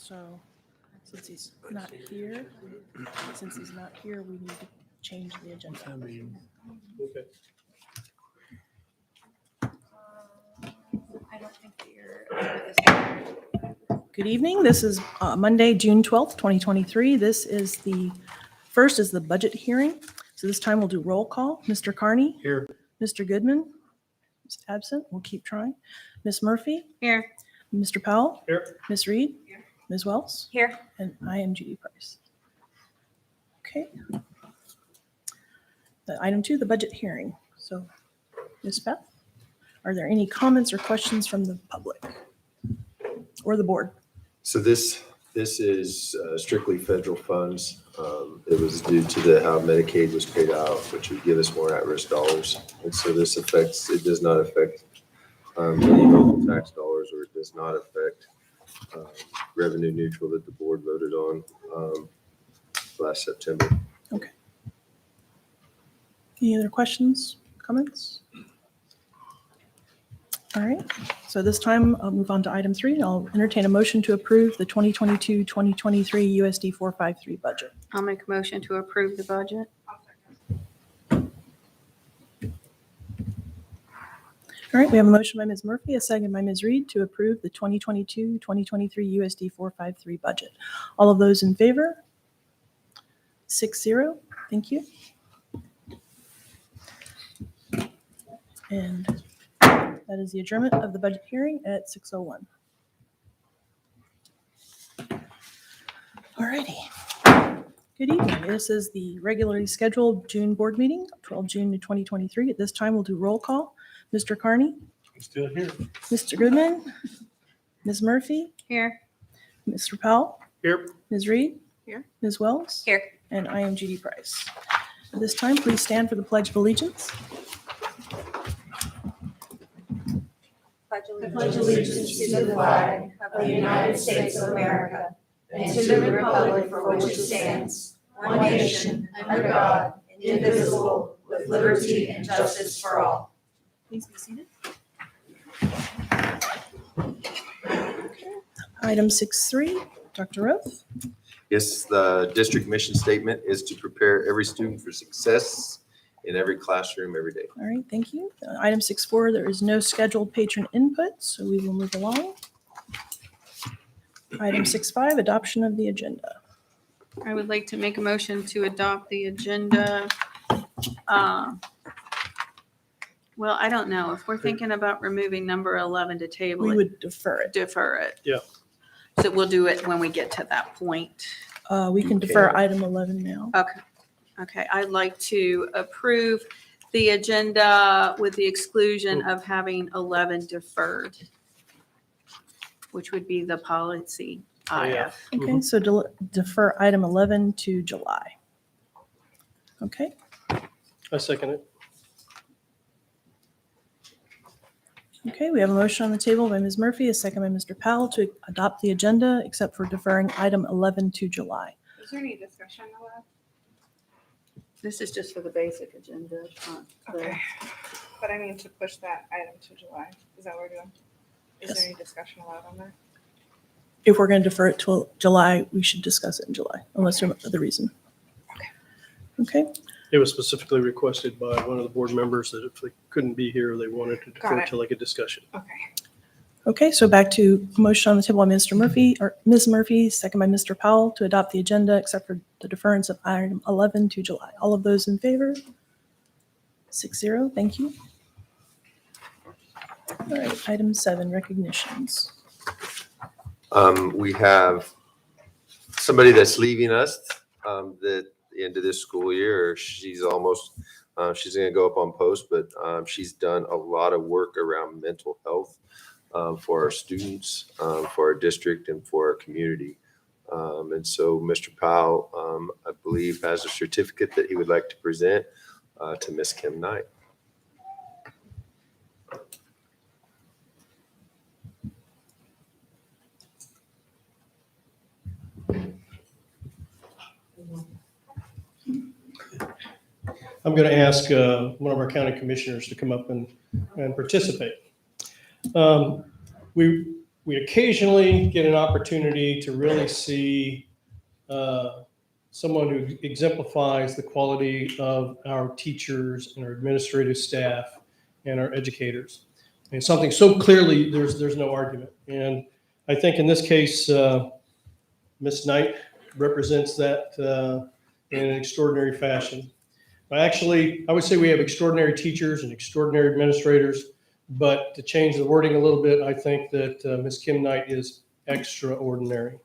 So since he's not here, we need to change the agenda. Okay. I don't think that you're over this. Good evening. This is Monday, June 12th, 2023. This is the budget hearing. So this time we'll do roll call. Mr. Carney? Here. Mr. Goodman is absent. We'll keep trying. Ms. Murphy? Here. Mr. Powell? Here. Ms. Reed? Here. Ms. Wells? Here. And I am Judy Price. Okay. Item 2, the budget hearing. So, Ms. Beth, are there any comments or questions from the public or the board? So this is strictly federal funds. It was due to how Medicaid was paid out, which would give us more at-risk dollars. And so it does not affect any local tax dollars, or it does not affect revenue neutral that the board voted on last September. Okay. Any other questions, comments? All right, so this time I'll move on to item 3. I'll entertain a motion to approve the 2022-2023 USD 453 budget. I'll make a motion to approve the budget. All right, we have a motion by Ms. Murphy, a second by Ms. Reed to approve the 2022-2023 USD 453 budget. All of those in favor? 6-0, thank you. And that is the adjournment of the budget hearing at 6:01. All righty. Good evening. This is the regularly scheduled June board meeting, 12 June 2023. At this time, we'll do roll call. Mr. Carney, I'm still here. Mr. Goodman, Ms. Murphy, Here. Mr. Powell, Here. Ms. Reed, Here. Ms. Wells, Here. and I am Judy Price. At this time, please stand for the Pledge of Allegiance. I pledge allegiance to the flag of the United States of America and to the republic for which it stands, one nation, under God, indivisible, with liberty and justice for all. Please be seated. Item 6.3, Dr. Roth. Yes, the district mission statement is to prepare every student for success in every classroom every day. All right, thank you. Item 6.4, there is no scheduled patron input, so we will move along. Item 6.5, adoption of the agenda. would like to make a motion to adopt the agenda. Well, I don't know. If we're thinking about removing number 11 to table We it, would defer it. defer it. Yeah. So we'll do it when we get to that point. We can defer item 11 now. Okay, I'd like to approve the agenda with the exclusion of having 11 deferred, which would be the policy Oh, yeah. IF. Okay, so defer item 11 to July. Okay, I second it. okay, we have a motion on the table by Ms. Murphy, a second by Mr. Powell to adopt the agenda, except for deferring item 11 to July. Is there any discussion on that? This is just for the basic agenda. Okay. But I mean to push that item to July. Is that what we're doing? Is Yes. there any discussion allowed on that? If we're going to defer it to July, we should discuss it in July, unless there's other reason. Okay, It was specifically requested by one of the board members that if they couldn't be here, they wanted to defer Got it. to like a discussion. Okay. okay, so back to motion on the table by Mr. Murphy, or Ms. Murphy, second by Mr. Powell to adopt the agenda, except for the deference of item 11 to July. All of those in favor? 6-0, thank you. All right, item 7, recognitions. We have somebody that's leaving us at the end of this school year. She's almost, she's going to go up on post, but she's done a lot of work around mental health for our students, for our district, and for our community. And so Mr. Powell, I believe, has a certificate that he would like to present to Miss Kim Knight. I'm going to ask one of our county commissioners to come up and participate. We we occasionally get an opportunity to really see someone who exemplifies the quality of our teachers and our administrative staff and our educators. And something so clearly, there's no argument. And I think in this case, Ms. Knight represents that in an extraordinary fashion. I would say we have extraordinary teachers and extraordinary administrators, but to change the wording a little bit, I think that Ms. Kim Knight is extraordinary.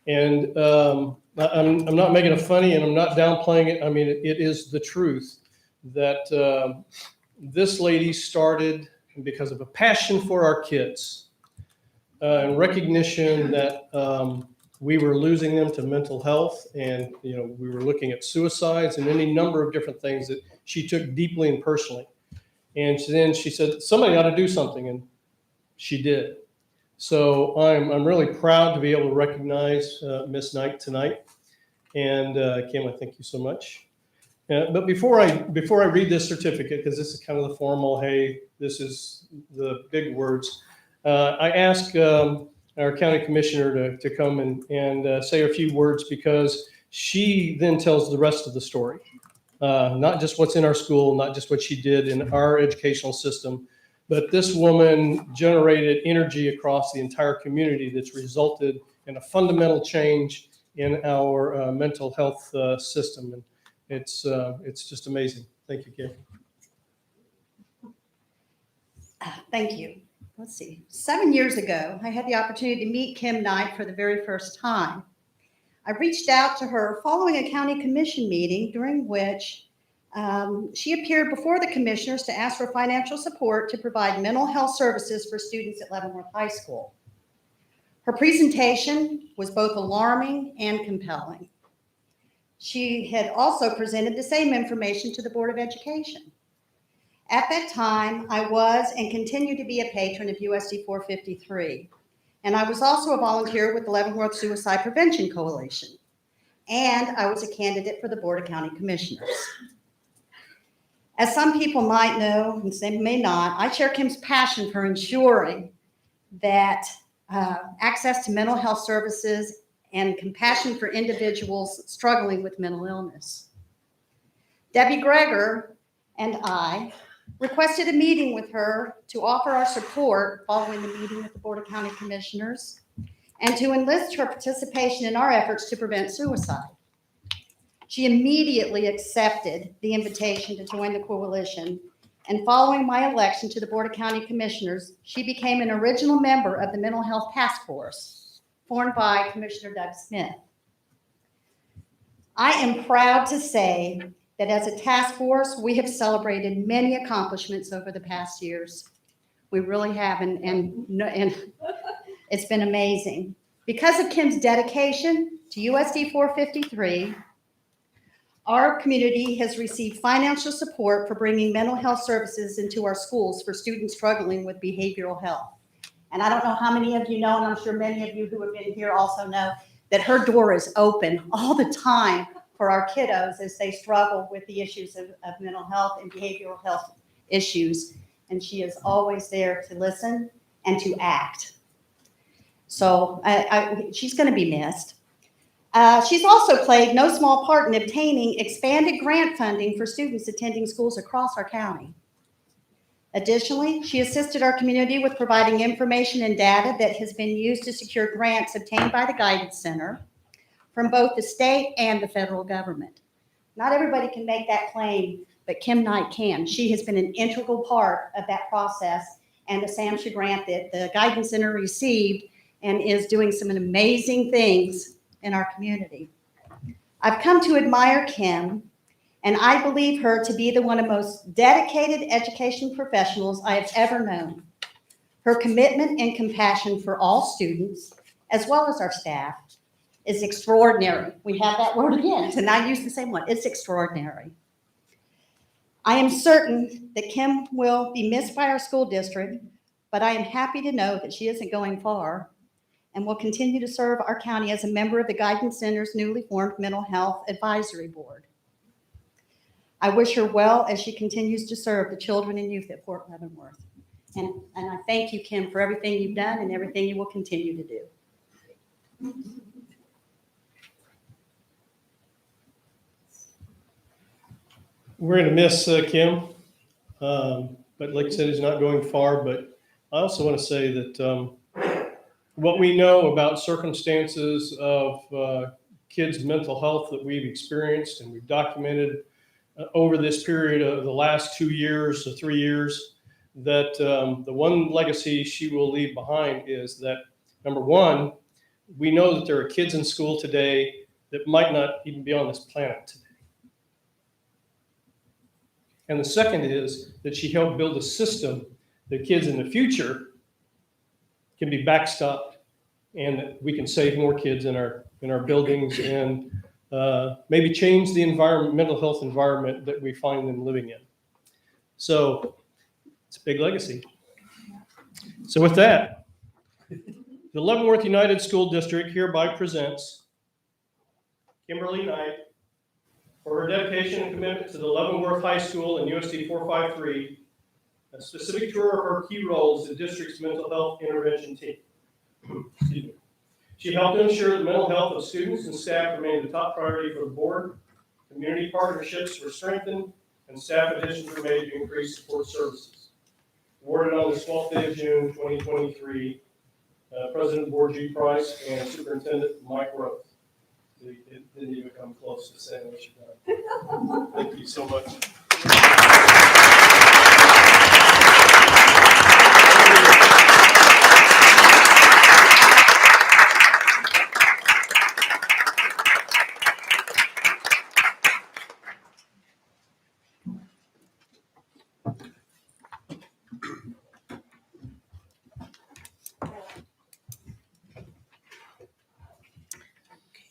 And I'm not making it funny and I'm not downplaying it. I mean, it is the truth that this lady started because of a passion for our kids and recognition that we were losing them to mental health, and we were looking at suicides and any number of different things that she took deeply and personally. And then she said, somebody ought to do something, and she did. So I'm really proud to be able to recognize Miss Knight tonight. And Kim, I thank you so much. But before I read this certificate, because this is kind of the formal, hey, this is the big words, I ask our county commissioner to come and say a few words, because she then tells the rest of the story. Not just what's in our school, not just what she did in our educational system, but this woman generated energy across the entire community that's resulted in a fundamental change in our mental health system. And it's just amazing. Thank you, Kim. Thank you. Let's see. 7 years ago, I had the opportunity to meet Kim Knight for the very first time. I reached out to her following a county commission meeting during which she appeared before the commissioners to ask for financial support to provide mental health services for students at Leavenworth High School. Her presentation was both alarming and compelling. She had also presented the same information to the Board of Education. At that time, I was and continue to be a patron of USD 453, and I was also a volunteer with the Leavenworth Suicide Prevention Coalition, and I was a candidate for the Board of County Commissioners. As some people might know, and some may not, I share Kim's passion for ensuring that access to mental health services and compassion for individuals struggling with mental illness. Debbie Greger and I requested a meeting with her to offer our support following the meeting with the Board of County Commissioners and to enlist her participation in our efforts to prevent suicide. She immediately accepted the invitation to join the coalition, and following my election to the Board of County Commissioners, she became an original member of the Mental Health Task Force, formed by Commissioner Doug Smith. I am proud to say that as a task force, we have celebrated many accomplishments over the past years. We really have, and it's been amazing. Because of Kim's dedication to USD 453, our community has received financial support for bringing mental health services into our schools for students struggling with behavioral health. And I don't know how many of you know, and I'm sure many of you who have been here also know, that her door is open all the time for our kiddos as they struggle with the issues of mental health and behavioral health issues. And she is always there to listen and to act. So she's going to be missed. She's also played no small part in obtaining expanded grant funding for students attending schools across our county. Additionally, she assisted our community with providing information and data that has been used to secure grants obtained by the Guidance Center from both the state and the federal government. Not everybody can make that claim, but Kim Knight can. She has been an integral part of that process and the SAMHSA grant that the Guidance Center received, and is doing some amazing things in our community. I've come to admire Kim, and I believe her to be one of the most dedicated education professionals I have ever known. Her commitment and compassion for all students, as well as our staff, is extraordinary. We have that word again, and I use the same one. It's extraordinary. I am certain that Kim will be missed by our school district, but I am happy to know that she isn't going far and will continue to serve our county as a member of the Guidance Center's newly formed Mental Health Advisory Board. I wish her well as she continues to serve the children and youth at Fort Leavenworth. And I thank you, Kim, for everything you've done and everything you will continue to do. We're going to miss Kim, but like I said, he's not going far. But I also want to say that what we know about circumstances of kids' mental health that we've experienced and we've documented over this period of the last 2 years or 3 years, that the one legacy she will leave behind is that, number one, we know that there are kids in school today that might not even be on this planet today. And the second is that she helped build a system that kids in the future can be backstopped and that we can save more kids in our buildings and maybe change the environment, mental health environment that we find them living in. So it's a big legacy. So with that, the Leavenworth United School District hereby presents Kimberly Knight for her dedication and commitment to the Leavenworth High School and USD 453, a specific tour of her key roles in the district's mental health intervention team. Excuse me. She helped to ensure the mental health of students and staff remained the top priority for the board. Community partnerships were strengthened and staff additions were made to increase support services. Awarded on the 12th day of June 2023, President Board G. Price and Superintendent Mike Roth. It didn't even come close to saying what you've done. Thank you so much.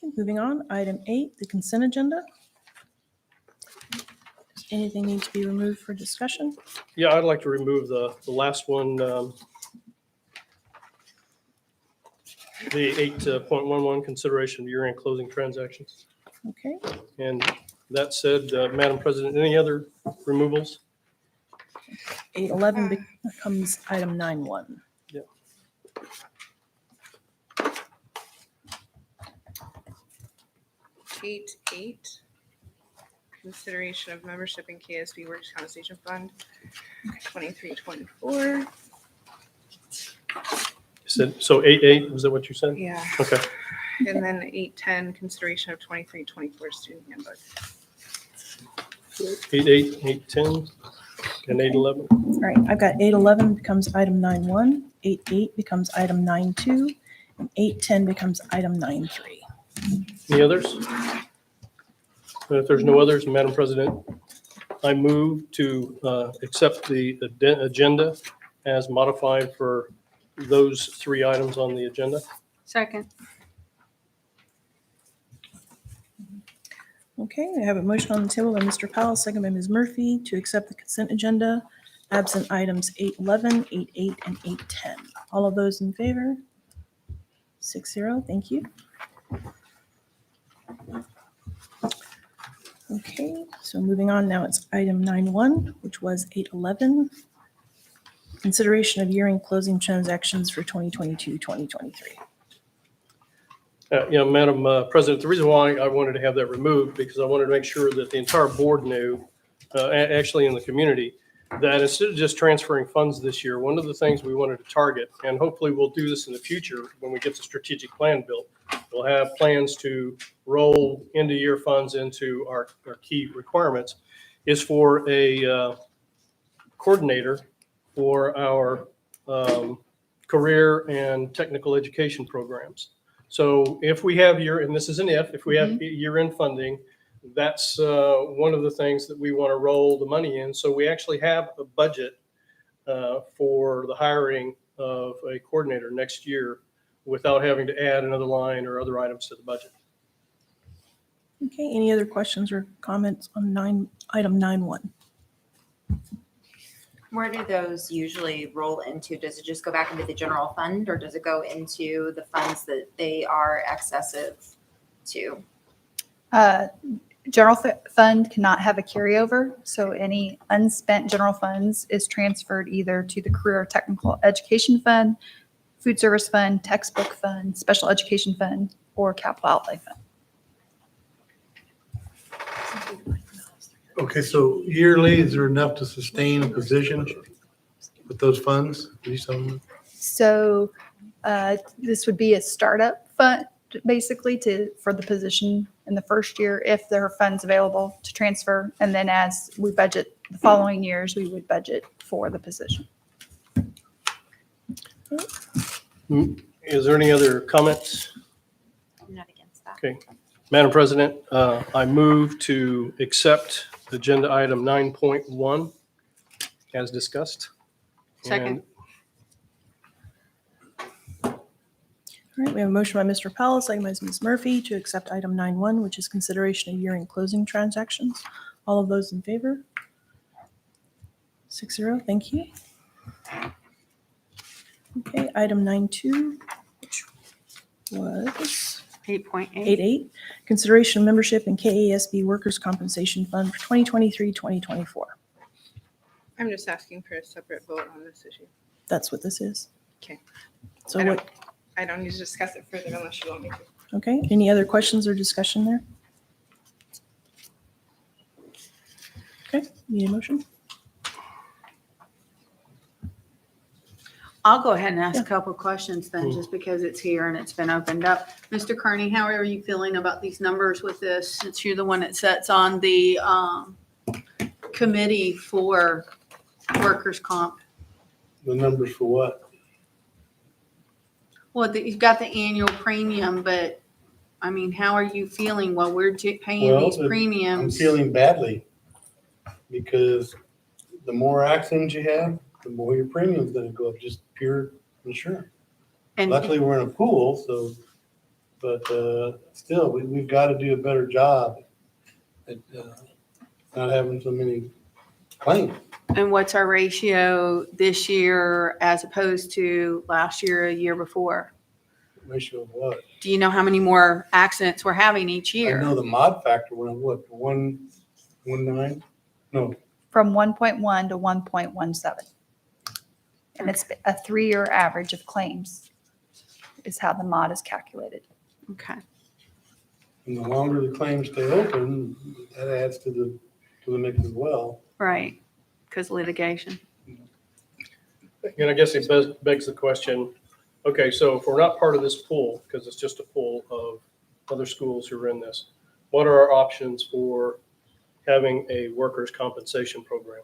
Okay, moving on, item 8, the consent agenda. Does anything need to be removed for discussion? Yeah, I'd like to remove the last one, the 8.11 consideration of year-end closing transactions. Okay, And that said, Madam President, any other removals? 8.11 becomes item 9.1. 8.8, consideration of membership in KSB Works Compensation Fund, 2324. You said, so 8.8, was that what you said? Yeah, Okay. and then 8.10, consideration of 2324 student handbook. 8.8, 8.10, and 8.11. All right, I've got 8.11 becomes item 9.1, 8.8 becomes item 9.2, and 8.10 becomes item 9.3. Any others? And if there's no others, Madam President, I move to accept the agenda as modified for those 3 items on the agenda. Second. Okay, we have a motion on the table by Mr. Powell, second by Ms. Murphy, to accept the consent agenda, absent items 8.11, 8.8, and 8.10. All of those in favor? 6-0, thank you. Okay, so moving on, now it's item 9.1, which was 8.11. Consideration of year-end closing transactions for 2022-2023. Madam President, the reason why I wanted to have that removed, because I wanted to make sure that the entire board knew, actually in the community, that instead of just transferring funds this year, one of the things we wanted to target, and hopefully we'll do this in the future when we get the strategic plan built, we'll have plans to roll end-of-year funds into our key requirements, is for a coordinator for our career and technical education programs. So if we have and this is an if we have year-end funding, that's one of the things that we want to roll the money in. So we actually have a budget for the hiring of a coordinator next year without having to add another line or other items to the budget. Okay, any other questions or comments on item 9.1? Where do those usually roll into? Does it just go back into the general fund, or does it go into the funds that they are excessive to? General fund cannot have a carryover, so any unspent general funds is transferred either to the Career Technical Education Fund, Food Service Fund, Textbook Fund, Special Education Fund, or Capital Outlay Fund. Okay, so yearly, is there enough to sustain a position with those funds? Did you tell me? So this would be a startup fund, basically, for the position in the first year, if there are funds available to transfer. And then as we budget the following years, we would budget for the position. Is there any other comments? I'm not against that. Okay. Madam President, I move to accept agenda item 9.1 as discussed. Second. All right, we have a motion by Mr. Powell, second by Ms. Murphy to accept item 9.1, which is consideration of year-end closing transactions. All of those in favor? 6-0, thank you. Okay, item 9.2, which was 8.8. 8.8, consideration of membership in KASB Workers' Compensation Fund for 2023-2024. I'm just asking for a separate vote on this issue. That's what this is. Okay. So I don't- what, I don't need to discuss it further unless you want me to. okay, any other questions or discussion there? Okay, need a motion? I'll go ahead and ask Yeah. a couple of questions then, just because it's here and it's been opened up. Mr. Kearney, how are you feeling about these numbers with this, since you're the one that sits on the committee for workers' comp? The numbers for what? Well, you've got the annual premium, but, I mean, how are you feeling while we're paying Well, these I'm premiums? feeling badly because the more accidents you have, the more your premium's gonna go up, just pure insurance. And Luckily, we're in a pool, so, but still, we've got to do a better job at not having so many claims. and what's our ratio this year as opposed to last year, a year before? Ratio of what? Do you know how many more accidents we're having each I year? know the mod factor went up, what, 1.19? No, From 1.1 to 1.17. And it's a 3-year average of claims is how the mod is calculated. Okay. and the longer the claims stay open, that adds to the mix as well. Right, because litigation. And I guess it begs the question, okay, so if we're not part of this pool, because it's just a pool of other schools who are in this, what are our options for having a workers' compensation program?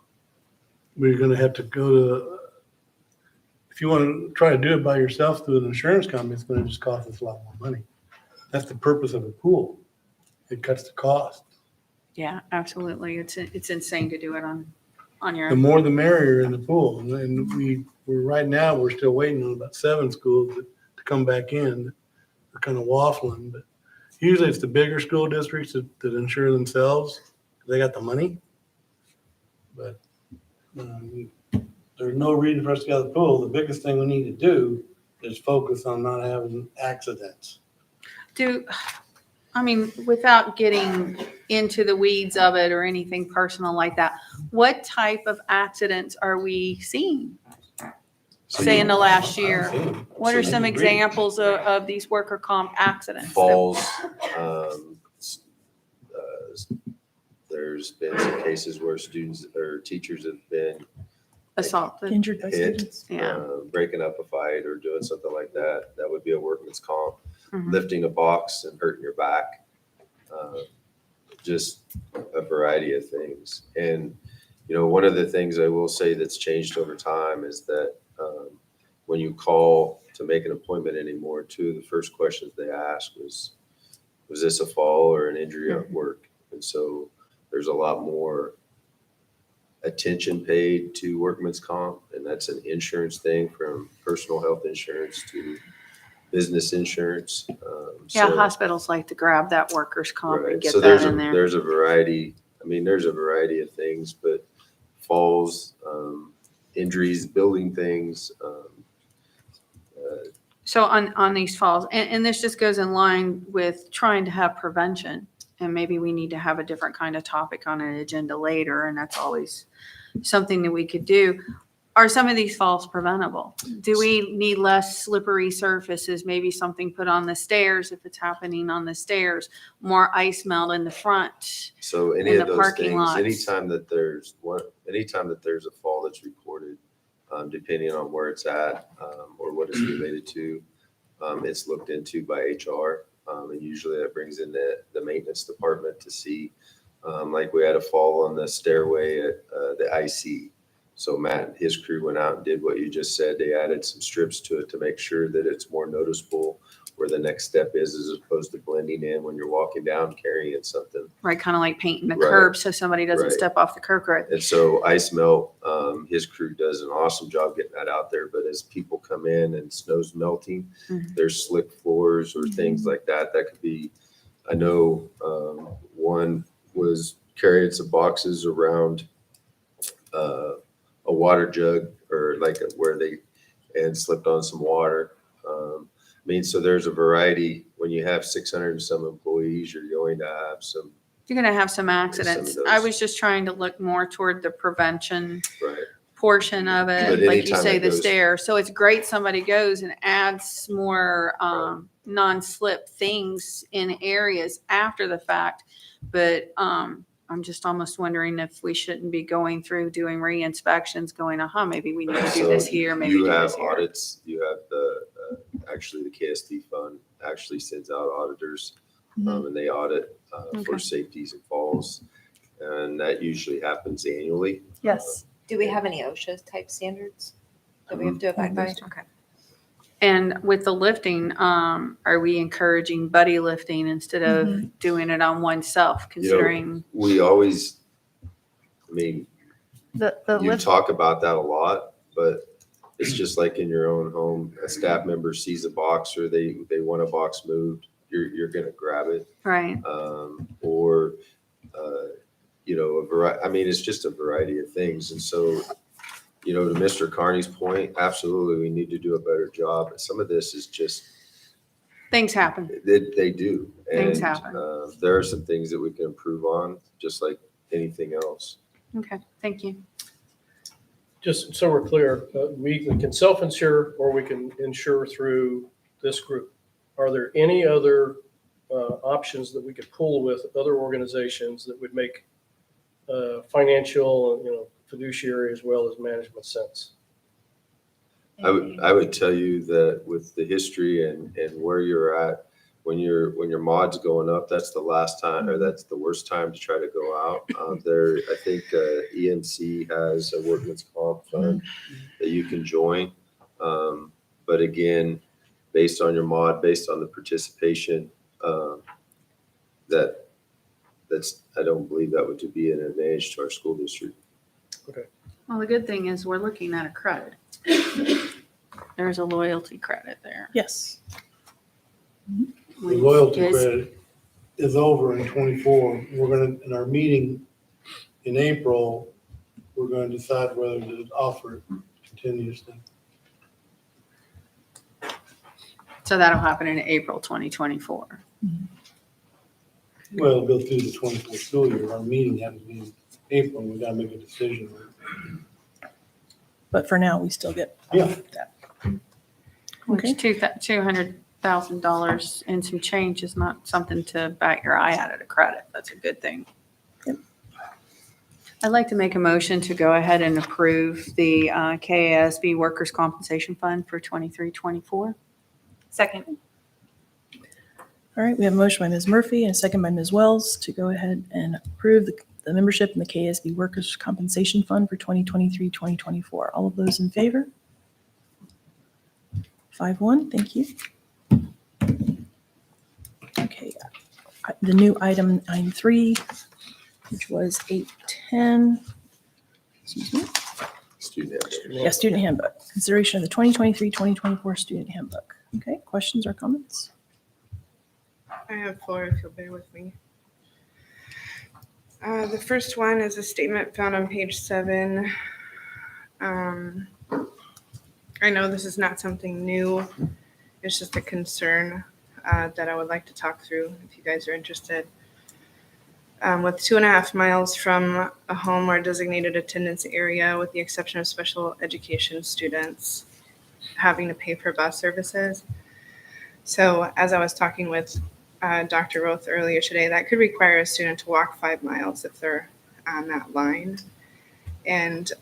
We're gonna have to go to, if you want to try to do it by yourself through an insurance company, it's gonna just cost us a lot more money. That's the purpose of a pool. It cuts the cost. Yeah, absolutely. It's insane to do it on your The own. more the merrier in the pool. And we're right now, we're still waiting on about 7 schools to come back in. They're kind of waffling, but usually it's the bigger school districts that insure themselves. They got the money. But there's no reason for us to get out of the pool. The biggest thing we need to do is focus on not having accidents. I mean, without getting into the weeds of it or anything personal like that, what type of accidents are we seeing? Say in the last year, what are some examples of these worker comp accidents? Falls. There's been some cases where students or teachers have been Assaulted, Injured by hit, students. yeah. breaking up a fight or doing something like that. That would be a workman's comp. Mhm. Lifting a box and hurting your back. Just a variety of things. And, one of the things I will say that's changed over time is that when you call to make an appointment anymore, two of the first questions they ask was this a fall or an injury at work? And so there's a lot more attention paid to workman's comp, and that's an insurance thing, from personal health insurance to business insurance. Yeah, So- hospitals like to grab that workers comp and Right. get So that in there. there's a variety. There's a variety of things, but falls, injuries, building things. So on these falls, and this just goes in line with trying to have prevention. and maybe we need to have a different kind of topic on an agenda later, and that's always something that we could do. Are some of these falls preventable? Do we need less slippery surfaces? Maybe something put on the stairs if it's happening on the stairs, more ice melt in the front. So any in of the those parking things, lots. anytime that there's a fall that's reported, depending on where it's at, or what it's related to, it's looked into by HR. And usually that brings in the maintenance department to see, like we had a fall on the stairway at, the IC. So Matt and his crew went out and did what you just said. They added some strips to it to make sure that it's more noticeable where the next step is, as opposed to blending in when you're walking down carrying something. Right, kind of like painting the Right. curb so somebody doesn't Right. step off the curb. Right. And so ice melt, his crew does an awesome job getting that out there. But as people come in and snow's melting, Mhm. there's slick floors or things like that. That could be, I know, one was carrying some boxes around a water jug, or like where they, and slipped on some water. I mean, so there's a variety. When you have 600 and some employees, you're going to have some, You're going to have some accidents. those. I was just trying to look more toward the prevention right? portion of But it, like you anytime say, it the goes- stair. So it's great somebody goes and adds more non-slip things in areas after the fact. But I'm just almost wondering if we shouldn't be going through doing re-inspections, going, maybe we need to do So this here, maybe you do have this here. audits, you have actually the KSD fund actually sends out auditors, and they audit Okay. for safeties and falls. And that usually happens annually. Yes. Do we have any OSHA type standards that we have to abide by? Okay. And with the lifting, are we encouraging buddy lifting instead of doing it on oneself, considering? We always, I mean, The you lift, talk about that a lot, but it's just like in your own home, a staff member sees a box or they want a box moved, you're gonna grab it. Right. Or, a variety, I mean, it's just a variety of things. And so, to Mr. Carney's point, absolutely, we need to do a better job. But some of this is just, Things happen. they do. Things And, happen. there are some things that we can improve on, just like anything else. Okay, thank you. Just so we're clear, we can self-insure or we can insure through this group. Are there any other options that we could pull with other organizations that would make financial, fiduciary as well as management sense? I would tell you that with the history and where you're at, when your mod's going up, that's the last time, or that's the worst time to try to go out. I think EMC has a workman's comp fund that you can join. But again, based on your mod, based on the participation, I don't believe that would be an advantage to our school district. Well, the good thing is we're looking at a credit. There's a loyalty credit there. Yes. The loyalty Is- credit is over in 24. In our meeting in April, we're going to decide whether to offer it continuously. So that'll happen in April 2024. Well, it'll go through the 24 school year. Our meeting happens in April, and we gotta make a decision. But for now, we still get Yeah. that. Which Okay. $200,000 and some change is not something to bat your eye at a credit. That's a good thing. Yep. I'd like to make a motion to go ahead and approve the KASB Workers' Compensation Fund for 23-24. second. All right, we have a motion by Ms. Murphy and a second by Ms. Wells to go ahead and approve the membership in the KSB Workers' Compensation Fund for 2023-2024. All of those in favor? 5-1, thank you. Okay, the new item 9.3, which was 8.10. Excuse me. Student handbook. Yeah, student handbook. Consideration of the 2023-2024 student handbook. Okay, questions or comments? I have 4 if you'll bear with me. The first one is a statement found on page 7. I know this is not something new. It's just a concern that I would like to talk through if you guys are interested. with 2.5 miles from a home or designated attendance area, with the exception of special education students having to pay for bus services. So as I was talking with Dr. Roth earlier today, that could require a student to walk 5 miles if they're on that line. And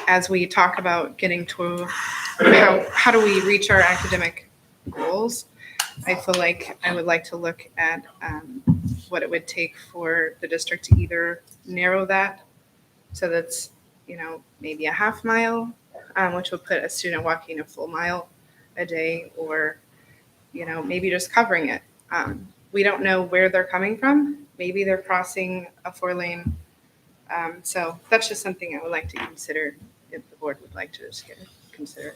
as we talk about getting to how do we reach our academic goals, I feel like I would like to look at what it would take for the district to either narrow that so that's, maybe a half mile, which would put a student walking a full mile a day, or, maybe just covering it. We don't know where they're coming from. Maybe they're crossing a 4-lane. So that's just something I would like to consider if the board would like to just consider.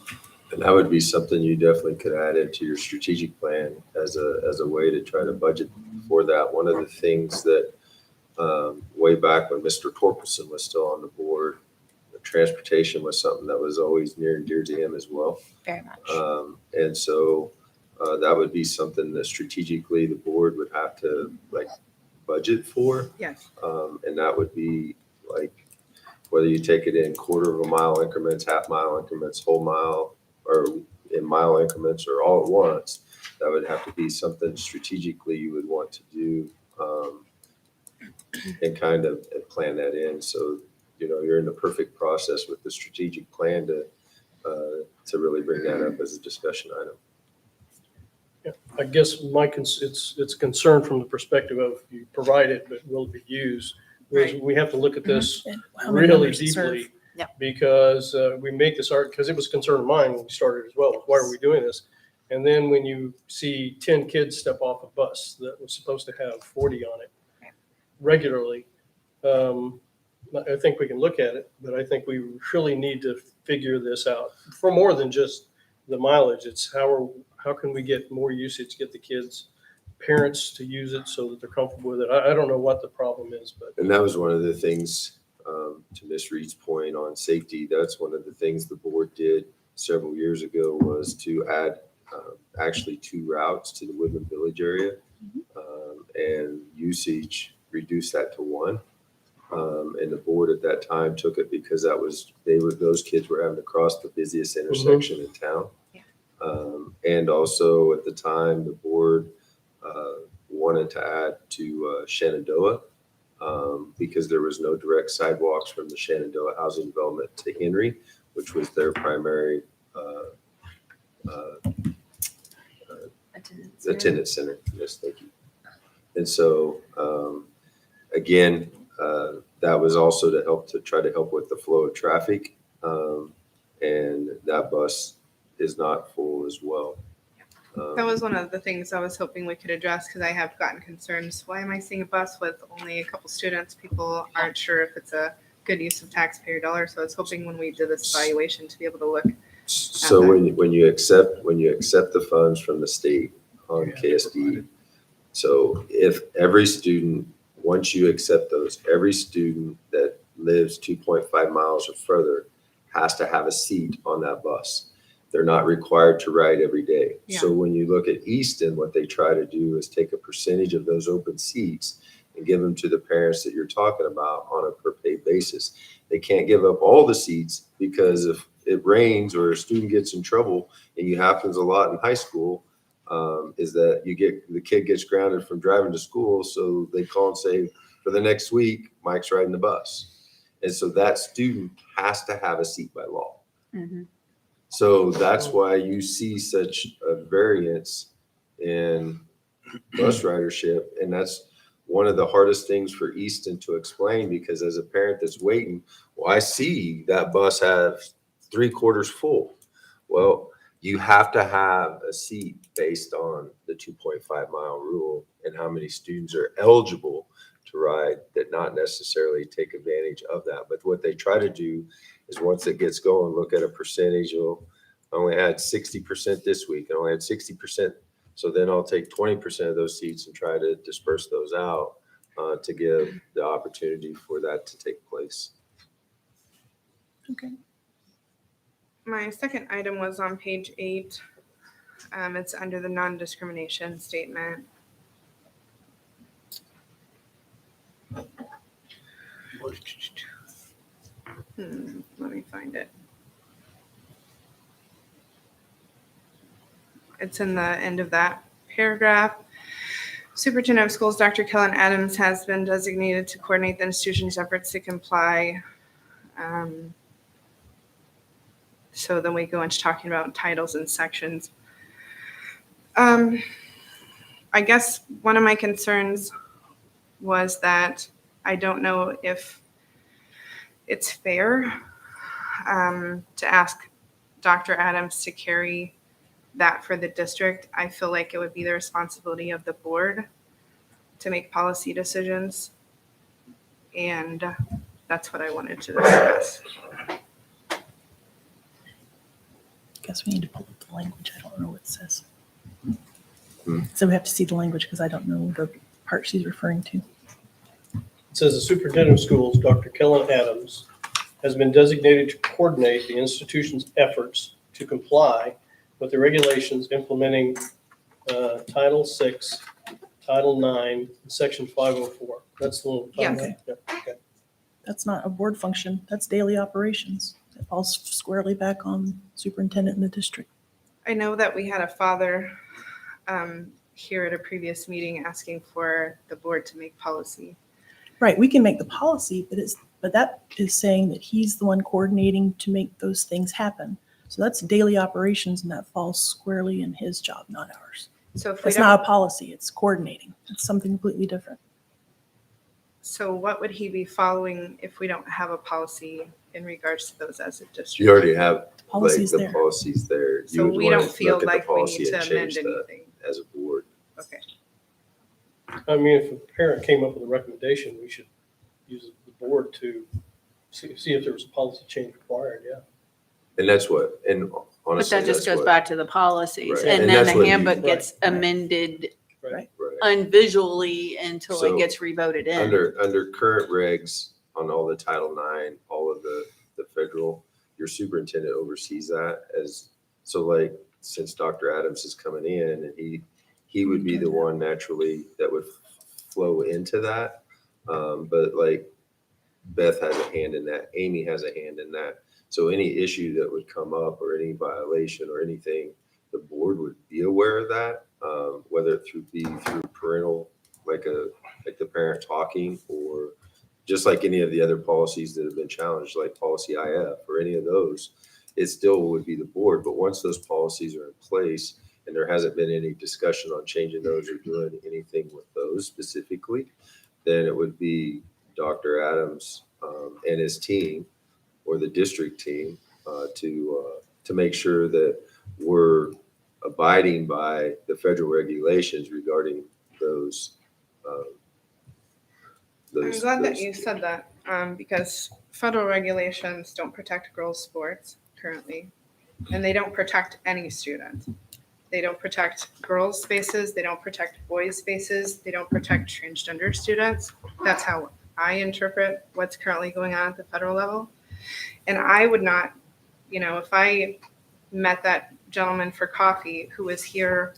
And that would be something you definitely could add into your strategic plan as a way to try to budget for that. One of the things that way back when Mr. Torkelson was still on the board, transportation was something that was always near and dear to him as well. Very much. And so that would be something that strategically the board would have to budget for. Yes. And that would be whether you take it in quarter of a mile increments, half mile increments, whole mile, or in mile increments, or all at once. That would have to be something strategically you would want to do and kind of plan that in. So, you're in the perfect process with the strategic plan to really bring that up as a discussion item. Yeah, I guess it's a concern from the perspective of you provide it, but will it be used? Right. We have to look at this And how many really members it serve. deeply. Yep. Because we make this art, because it was a concern of mine when we started as well. Why are we doing this? And then when you see 10 kids step off a bus that was supposed to have 40 on it regularly, I think we can look at it, but I think we really need to figure this out for more than just the mileage. It's how can we get more usage, get the kids, parents to use it so that they're comfortable with it. I don't know what the problem is, but. And that was one of the things, to Ms. Reed's point on safety, that's one of the things the board did several years ago was to add actually 2 routes to the Woodland Village area, and usage reduced that to 1. And the board at that time took it because those kids were having to cross the busiest intersection in town. Yeah. And also at the time, the board wanted to add to Shenandoah because there was no direct sidewalks from the Shenandoah housing development to Henry, which was their primary attendance center. Yes, thank you. And so, again, that was also to try to help with the flow of traffic. And that bus is not full as well. That was one of the things I was hoping we could address, because I have gotten concerns. Why am I seeing a bus with only a couple students? People aren't sure if it's a good use of taxpayer dollars. So I was hoping when we did this evaluation to be able to look. So when you accept the funds from the state on KSD, so if every student, once you accept those, every student that lives 2.5 miles or further has to have a seat on that bus. They're not required to ride every day. Yeah. So when you look at Easton, what they try to do is take a percentage of those open seats and give them to the parents that you're talking about on a per pay basis. They can't give up all the seats because if it rains or a student gets in trouble, and it happens a lot in high school, is that the kid gets grounded from driving to school. So they call and say, for the next week, Mike's riding the bus. And so that student has to have a seat by law. Mhm. So that's why you see such a variance in bus ridership. And that's one of the hardest things for Easton to explain, because as a parent that's waiting, well, I see that bus have 3/4 full. Well, you have to have a seat based on the 2.5 mile rule and how many students are eligible to ride that not necessarily take advantage of that. But what they try to do is once it gets going, look at a percentage. You'll only had 60% this week. I only had 60%. So then I'll take 20% of those seats and try to disperse those out to give the opportunity for that to take place. Okay. My second item was on page 8. It's under the non-discrimination statement. Let me find it. It's in the end of that paragraph. Superintendent of Schools, Dr. Kellen Adams, has been designated to coordinate the institution's efforts to comply. So then we go into talking about titles and sections. I guess one of my concerns was that I don't know if it's fair to ask Dr. Adams to carry that for the district. I feel like it would be the responsibility of the board to make policy decisions. And that's what I wanted to discuss. Guess we need to pull up the language. I don't know what it says. Hmm. So we have to see the language because I don't know the part she's referring to. It says the superintendent of schools, Dr. Kellen Adams, has been designated to coordinate the institution's efforts to comply with the regulations implementing Title VI, Title IX, and Section 504. That's the one. Yes. Okay. That's not a board function. That's daily operations. It falls squarely back on superintendent in the district. I know that we had a father here at a previous meeting asking for the board to make policy. Right, we can make the policy, but that is saying that he's the one coordinating to make those things happen. So that's daily operations, and that falls squarely in his job, not ours. So if we It's don't, not a policy, it's coordinating. It's something completely different. so what would he be following if we don't have a policy in regards to those as a district? You already have like Policy's the there. policies there. You So would we wanna don't feel look at the like we policy need to and amend change that anything. as a board. Okay. I mean, if a parent came up with a recommendation, we should use the board to see if there was a policy change required, yeah. And that's what, and But honestly, that just that's goes what. back to the policies. Right. And And then that's the what you- handbook gets Right. amended Right. unvisually until So, it gets revoted in. Under current regs on all the Title IX, all of the federal, your superintendent oversees that as, so like, since Dr. Adams is coming in and he would be the one naturally that would flow into that. But like Beth has a hand in that, Amy has a hand in that. So any issue that would come up or any violation or anything, the board would be aware of that, whether it be through parental, like the parent talking, or just like any of the other policies that have been challenged, like policy IF or any of those, it still would be the board. But once those policies are in place and there hasn't been any discussion on changing those or doing anything with those specifically, then it would be Dr. Adams and his team or the district team to make sure that we're abiding by the federal regulations regarding those. I'm glad that you said that because federal regulations don't protect girls' sports currently, and they don't protect any student. They don't protect girls' spaces. They don't protect boys' spaces. They don't protect transgender students. That's how I interpret what's currently going on at the federal level. And I would not, if I met that gentleman for coffee who was here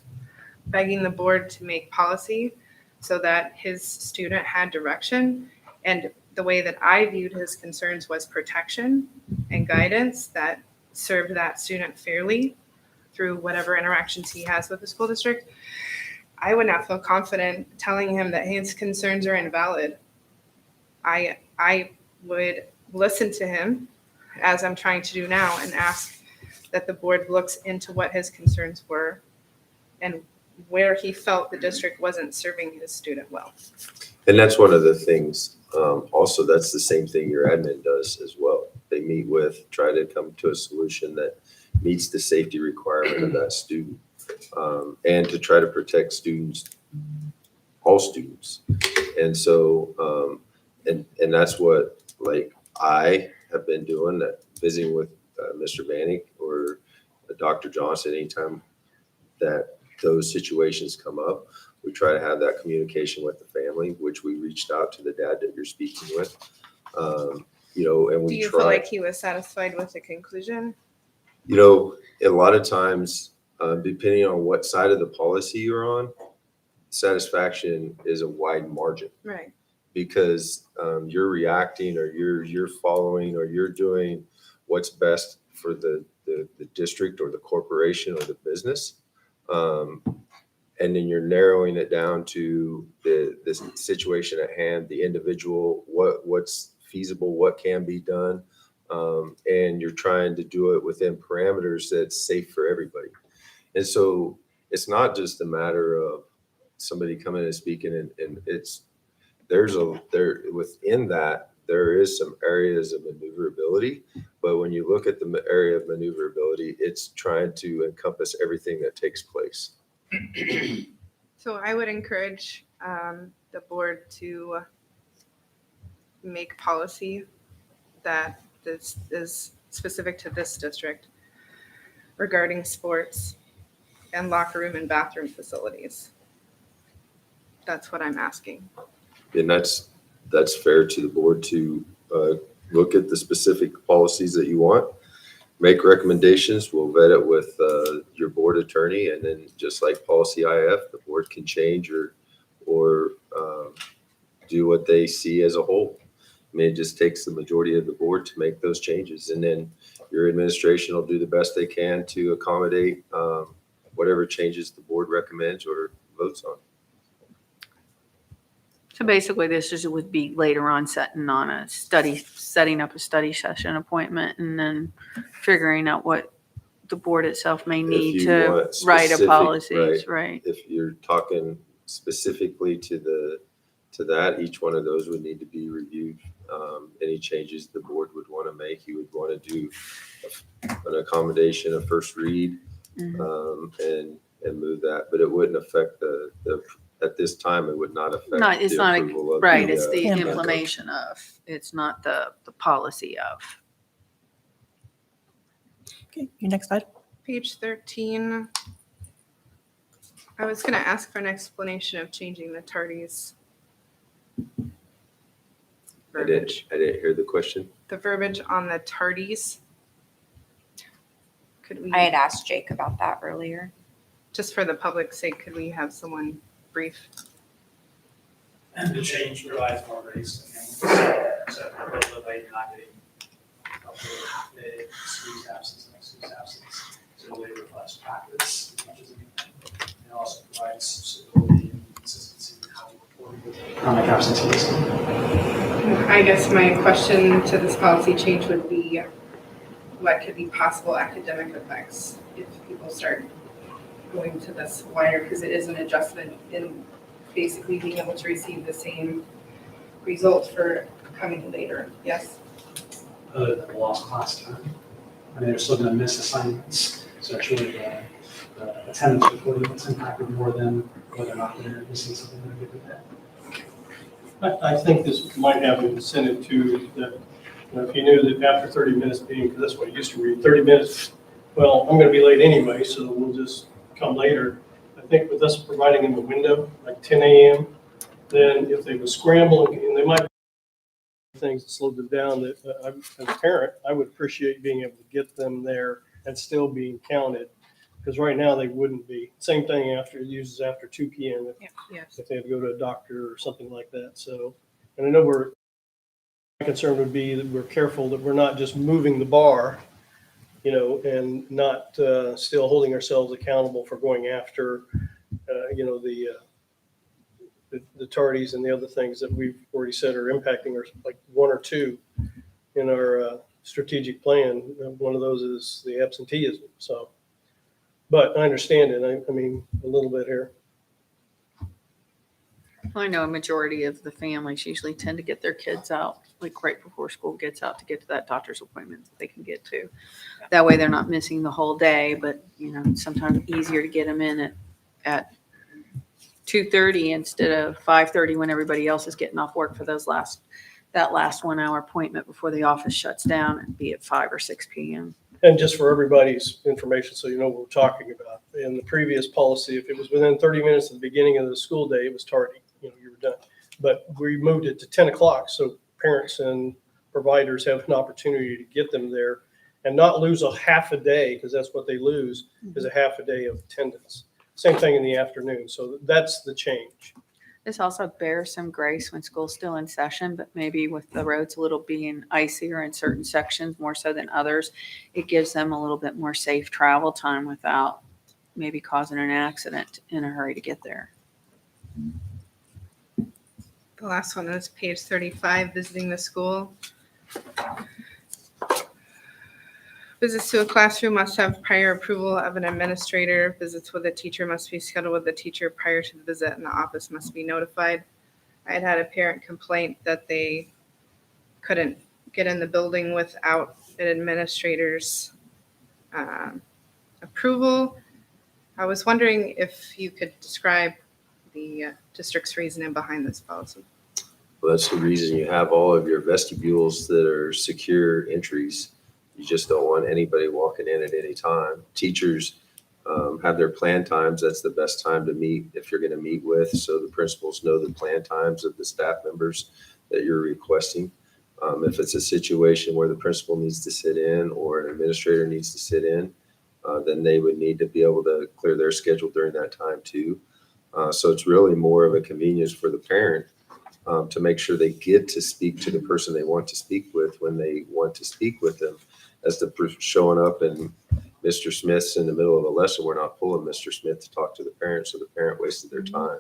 begging the board to make policy so that his student had direction, and the way that I viewed his concerns was protection and guidance that served that student fairly through whatever interactions he has with the school district, I would not feel confident telling him that his concerns are invalid. I would listen to him as I'm trying to do now and ask that the board looks into what his concerns were and where he felt the district wasn't serving his student well. And that's one of the things, also, that's the same thing your admin does as well. They meet with, try to come to a solution that meets the safety requirement of that student. And to try to protect students, all students. And so, and that's what, like, I have been doing, that visiting with Mr. Vanek or Dr. Johnson, anytime that those situations come up, we try to have that communication with the family, which we reached out to the dad that you're speaking with, and Do we you feel try. like he was satisfied with the conclusion? A lot of times, depending on what side of the policy you're on, satisfaction is a wide margin. Right. because you're reacting or you're following or you're doing what's best for the district or the corporation or the business. And then you're narrowing it down to the situation at hand, the individual, what's feasible, what can be done. And you're trying to do it within parameters that's safe for everybody. And so it's not just a matter of somebody coming and speaking and within that, there is some areas of maneuverability, but when you look at the area of maneuverability, it's trying to encompass everything that takes place. So I would encourage the board to make policy that this is specific to this district regarding sports and locker room and bathroom facilities. That's what I'm asking. And that's fair to the board to look at the specific policies that you want, make recommendations. We'll vet it with your board attorney, and then just like policy IF, the board can change or do what they see as a whole. I mean, it just takes the majority of the board to make those changes, and then your administration will do the best they can to accommodate whatever changes the board recommends or votes on. So basically, would be later on setting up a study session appointment and then figuring out what the board itself may need you to want write a specific, policies, right? If you're talking specifically to that, each one of those would need to be reviewed. Any changes the board would want to make, you would want to do an accommodation, a first read, and move that. But it wouldn't affect at this time, it would not affect It's the not, approval of right, it's the handbook. implementation of, it's not the policy of. Okay, your next item. Page 13. I was going to ask for an explanation of changing the tardies. I didn't hear the question. The verbiage on the tardies. Could we, I had asked Jake about that earlier. just for the public's sake, could we have someone brief? And the change provides more grace and so we're a little late, not getting the excuse absence and excuse absence. So it reflects practice as much as anything. It also provides stability and consistency in how we report chronic absenteeism. I guess my question to this policy change would be, what could be possible academic effects if people start going to this wider, because it is an adjustment in basically being able to receive the same results for coming later, yes? Other than the lost class time. I mean, they're still going to miss assignments. So it's really the attendance reporting that's impacted more than whether or not they're missing something on a given day. I think this might have an incentive to that, if you knew that after 30 minutes being, because that's what it used to read, 30 minutes, well, I'm going to be late anyway, so we'll just come later. I think with us providing them a window, like 10 a.m., then if they would scramble, and they might things that slowed them down, that as a parent, I would appreciate being able to get them there and still being counted. Because right now they wouldn't be. Same thing after it uses after 2 p.m. Yes. if they have to go to a doctor or something like that. So, and I know my concern would be that we're careful that we're not just moving the bar, and not still holding ourselves accountable for going after, the tardies and the other things that we've already said are impacting us, like 1 or 2 in our strategic plan. One of those is the absenteeism. So, but I understand it. I mean, a little bit here. I know a majority of the families usually tend to get their kids out, like right before school gets out, to get to that doctor's appointment that they can get to. That way they're not missing the whole day, but it's sometimes easier to get them in at 2:30 instead of 5:30 when everybody else is getting off work for that last 1 hour appointment before the office shuts down, and be at 5 or 6 p.m. And just for everybody's information, so you know what we're talking about, in the previous policy, if it was within 30 minutes of the beginning of the school day, it was tardy, you were done. But we moved it to 10 o'clock, so parents and providers have an opportunity to get them there and not lose a half a day, because that's what they lose, is a half a day of attendance. Same thing in the afternoon. So that's the change. This also bears some grace when school's still in session, but maybe with the roads a little being icier in certain sections more so than others, it gives them a little bit more safe travel time without maybe causing an accident in a hurry to get there. The last one is page 35, visiting the school. Visits to a classroom must have prior approval of an administrator. Visits with a teacher must be scheduled with the teacher prior to the visit, and the office must be notified. I had a parent complaint that they couldn't get in the building without an administrator's approval. I was wondering if you could describe the district's reasoning behind this policy. Well, that's the reason you have all of your vestibules that are secure entries. You just don't want anybody walking in at any time. Teachers have their plan times. That's the best time to meet if you're going to meet with. So the principals know the plan times of the staff members that you're requesting. If it's a situation where the principal needs to sit in or an administrator needs to sit in, then they would need to be able to clear their schedule during that time too. So it's really more of a convenience for the parent to make sure they get to speak to the person they want to speak with when they want to speak with them. As the showing up and Mr. Smith's in the middle of a lesson, we're not pulling Mr. Smith to talk to the parent, so the parent wasted their time.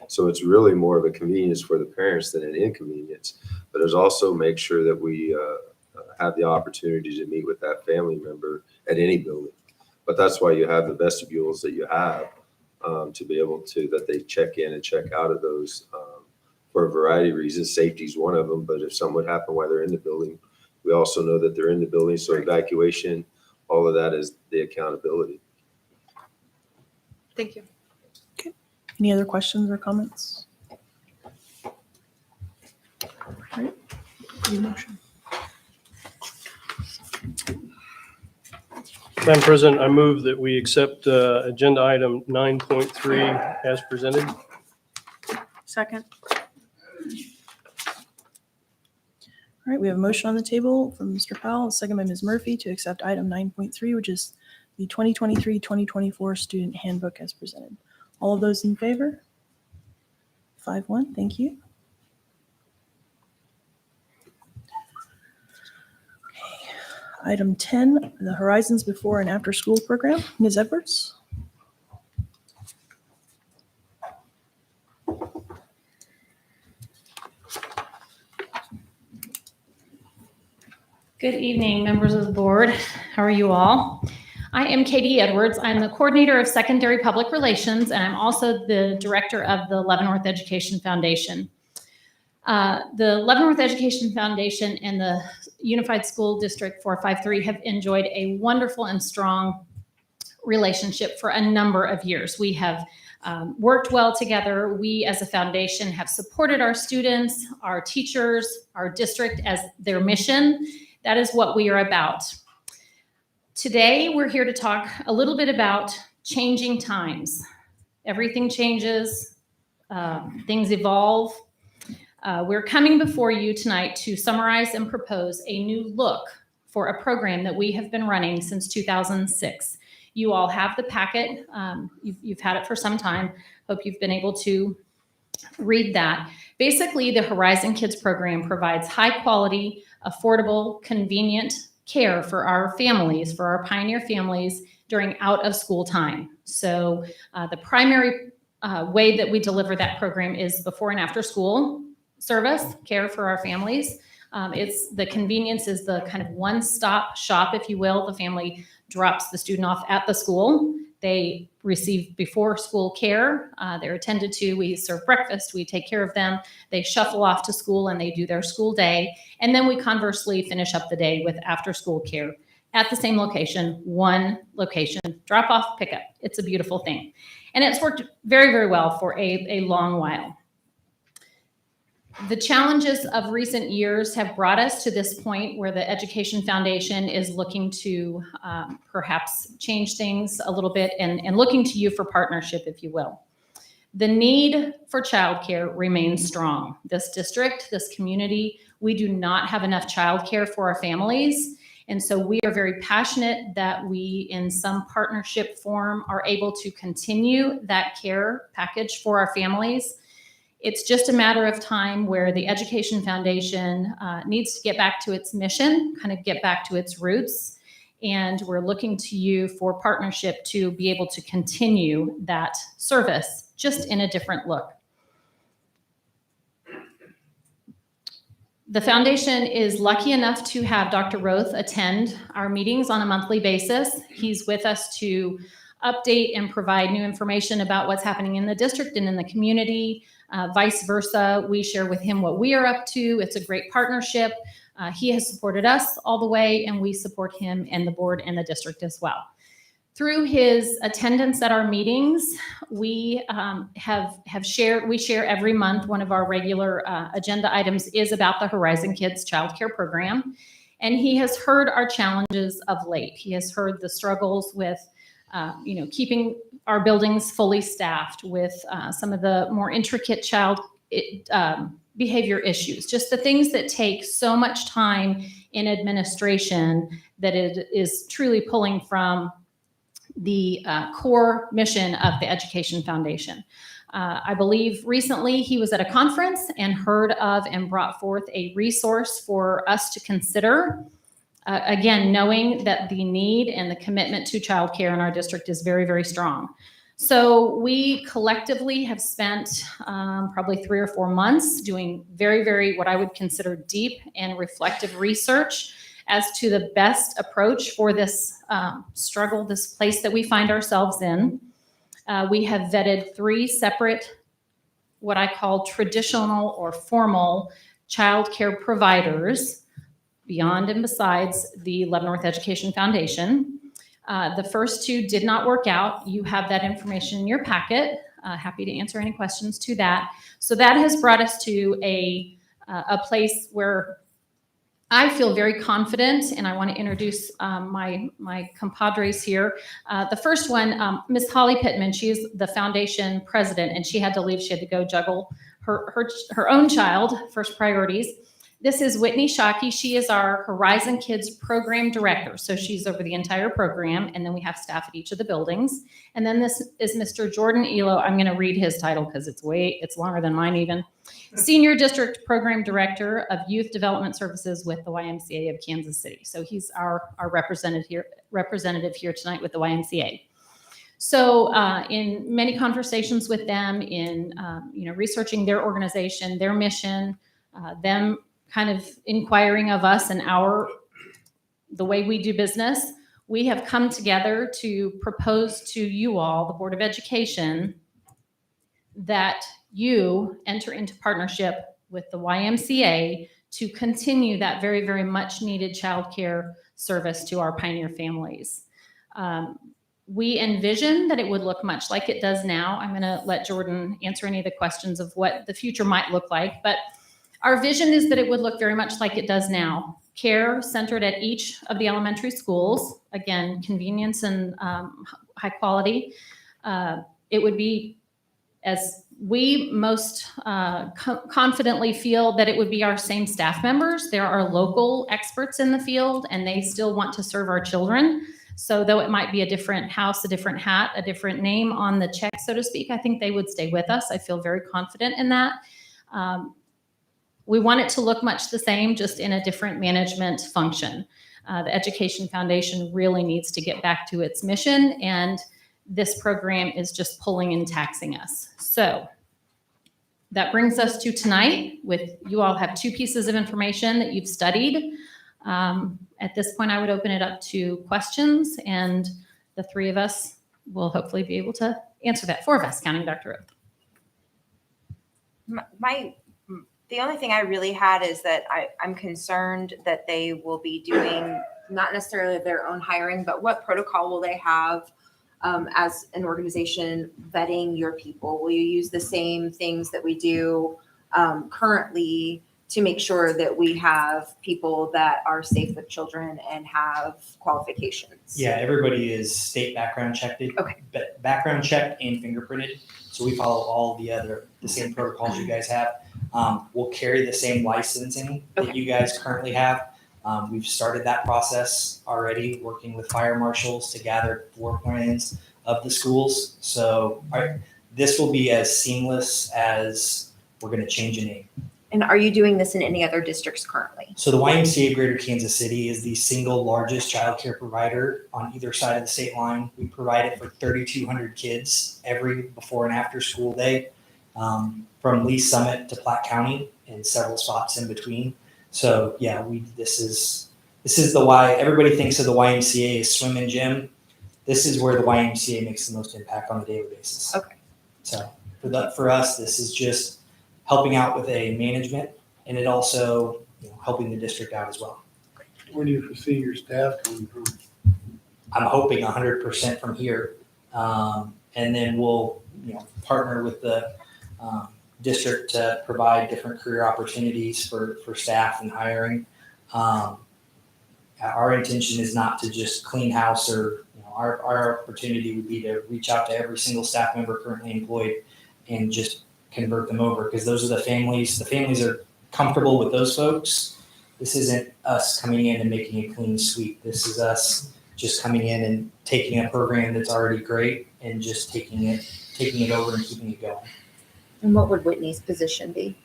So it's really more of a convenience for the parents than an inconvenience. But it's also make sure that we have the opportunity to meet with that family member at any building. But that's why you have the vestibules that you have to be able to, that they check in and check out of those for a variety of reasons. Safety is one of them, but if something would happen while they're in the building, we also know that they're in the building. So evacuation, all of that is the accountability. Thank you. Any other questions or comments? All right. Need a motion. Madam President, I move that we accept agenda item 9.3 as presented. Second. All right, we have a motion on the table from Mr. Powell, second by Ms. Murphy, to accept item 9.3, which is the 2023-2024 student handbook as presented. All of those in favor? 5-1, thank you. Okay. Item 10, the Horizons Before and After School Program. Ms. Edwards? Good evening, members of the board. How are you all? I am Katie Edwards. I'm the coordinator of secondary public relations, and I'm also the director of the Leavenworth Education Foundation. The Leavenworth Education Foundation and the Unified School District 453 have enjoyed a wonderful and strong relationship for a number of years. We have worked well together. We as a foundation have supported our students, our teachers, our district as their mission. That is what we are about. Today, we're here to talk a little bit about changing times. Everything changes, things evolve. We're coming before you tonight to summarize and propose a new look for a program that we have been running since 2006. You all have the packet. You've had it for some time. Hope you've been able to read that. Basically, the Horizon Kids program provides high quality, affordable, convenient care for our families, for our pioneer families during out of school time. So the primary way that we deliver that program is before and after school service, care for our families. It's the convenience is the kind of one-stop shop, if you will. The family drops the student off at the school. They receive before school care. They're attended to. We serve breakfast. We take care of them. They shuffle off to school and they do their school day. And then we conversely finish up the day with after school care at the same location, one location, drop off, pick up. It's a beautiful thing. And it's worked very, very well for a long while. The challenges of recent years have brought us to this point where the Education Foundation is looking to perhaps change things a little bit and looking to you for partnership, if you will. The need for childcare remains strong. This district, this community, we do not have enough childcare for our families. And so we are very passionate that we, in some partnership form, are able to continue that care package for our families. It's just a matter of time where the Education Foundation needs to get back to its mission, kind of get back to its roots. And we're looking to you for partnership to be able to continue that service, just in a different look. The foundation is lucky enough to have Dr. Roth attend our meetings on a monthly basis. He's with us to update and provide new information about what's happening in the district and in the community. Vice versa, we share with him what we are up to. It's a great partnership. He has supported us all the way, and we support him and the board and the district as well. Through his attendance at our meetings, we we share every month. One of our regular agenda items is about the Horizon Kids Child Care Program. And he has heard our challenges of late. He has heard the struggles with keeping our buildings fully staffed, with some of the more intricate child behavior issues, just the things that take so much time in administration that it is truly pulling from the core mission of the Education Foundation. I believe recently he was at a conference and heard of and brought forth a resource for us to consider. Again, knowing that the need and the commitment to childcare in our district is very, very strong. So we collectively have spent probably 3 or 4 months doing very, very, what I would consider deep and reflective research as to the best approach for this struggle, this place that we find ourselves in. We have vetted 3 separate, what I call traditional or formal childcare providers, beyond and besides the Leavenworth Education Foundation. The first 2 did not work out. You have that information in your packet. Happy to answer any questions to that. So that has brought us to a place where I feel very confident, and I want to introduce my compadres here. The first one, Ms. Holly Pittman, she is the foundation president, and she had to leave. She had to go juggle her own child, first priorities. This is Whitney Shockey. She is our Horizon Kids program director. So she's over the entire program, and then we have staff at each of the buildings. And then this is Mr. Jordan Elo. I'm going to read his title because it's longer than mine even. Senior District Program Director of Youth Development Services with the YMCA of Kansas City. So he's our representative here tonight with the YMCA. So in many conversations with them, in researching their organization, their mission, them kind of inquiring of us and the way we do business, we have come together to propose to you all, the Board of Education, that you enter into partnership with the YMCA to continue that very, very much needed childcare service to our pioneer families. We envision that it would look much like it does now. I'm going to let Jordan answer any of the questions of what the future might look like, but our vision is that it would look very much like it does now. Care centered at each of the elementary schools. Again, convenience and high quality. It would be, as we most confidently feel, that it would be our same staff members. There are local experts in the field, and they still want to serve our children. So though it might be a different house, a different hat, a different name on the check, so to speak, I think they would stay with us. I feel very confident in that. We want it to look much the same, just in a different management function. The Education Foundation really needs to get back to its mission, and this program is just pulling and taxing us. So that brings us to tonight. You all have 2 pieces of information that you've studied. At this point, I would open it up to questions, and the 3 of us will hopefully be able to answer that. 4 of us, counting Dr. Oath. The only thing I really had is that I'm concerned that they will be doing not necessarily their own hiring, but what protocol will they have as an organization vetting your people? Will you use the same things that we do currently to make sure that we have people that are safe with children and have qualifications? Yeah, everybody is state background checked. Okay. Background checked and fingerprinted. So we follow all the same protocols you guys have. We'll carry the same licensing that you guys currently have. We've started that process already, working with fire marshals to gather floor plans of the schools. So this will be as seamless as we're going to change a name. And are you doing this in any other districts currently? So the YMCA of Greater Kansas City is the single largest childcare provider on either side of the state line. We provide it for 3,200 kids every before and after school day, from Lee Summit to Platte County and several spots in between. So yeah, this is the why everybody thinks of the YMCA as swim and gym. This is where the YMCA makes the most impact on a daily basis. Okay. So for us, this is just helping out with a management, and it also, helping the district out as well. Where do you foresee your staff coming from? I'm hoping 100% from here, and then we'll, partner with the district to provide different career opportunities for staff and hiring. Our intention is not to just clean house, or our opportunity would be to reach out to every single staff member currently employed and just convert them over, because those are the families. The families are comfortable with those folks. This isn't us coming in and making a clean sweep. This is us just coming in and taking a program that's already great and just taking it over and keeping it going. And what would Whitney's position be?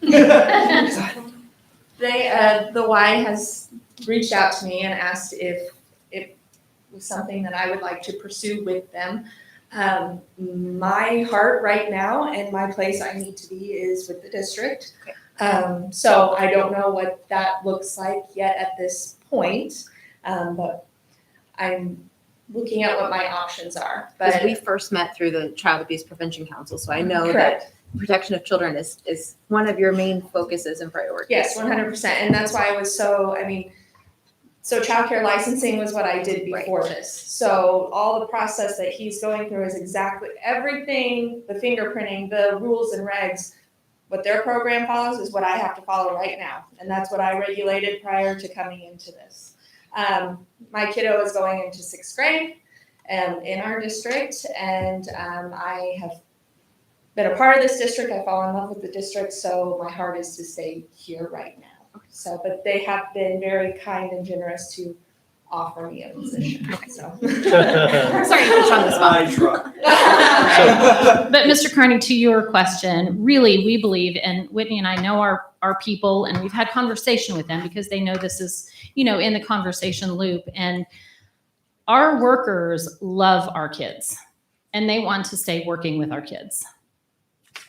The Y has reached out to me and asked if it was something that I would like to pursue with them. My heart right now and my place I need to be is with the district. So I don't know what that looks like yet at this point, but I'm looking at what my options are. Because But we first met through the Child Abuse Prevention Council, so I know correct. that protection of children is one of your main focuses and priorities. Yes, 100%. And that's why I was so childcare licensing was what I did before this. So all the process that he's going through is exactly everything, the fingerprinting, the rules and regs, what their program follows is what I have to follow right now. And that's what I regulated prior to coming into this. My kiddo is going into 6th grade in our district, and I have been a part of this district. I fall in love with the district, so my heart is to stay here right now. So, but they have been very kind and generous to offer me a position. So. Sorry to put you on the spot. But Mr. Carney, to your question, really, we believe, and Whitney and I know our people, and we've had conversation with them because they know this is, in the conversation loop. And our workers love our kids and they want to stay working with our kids.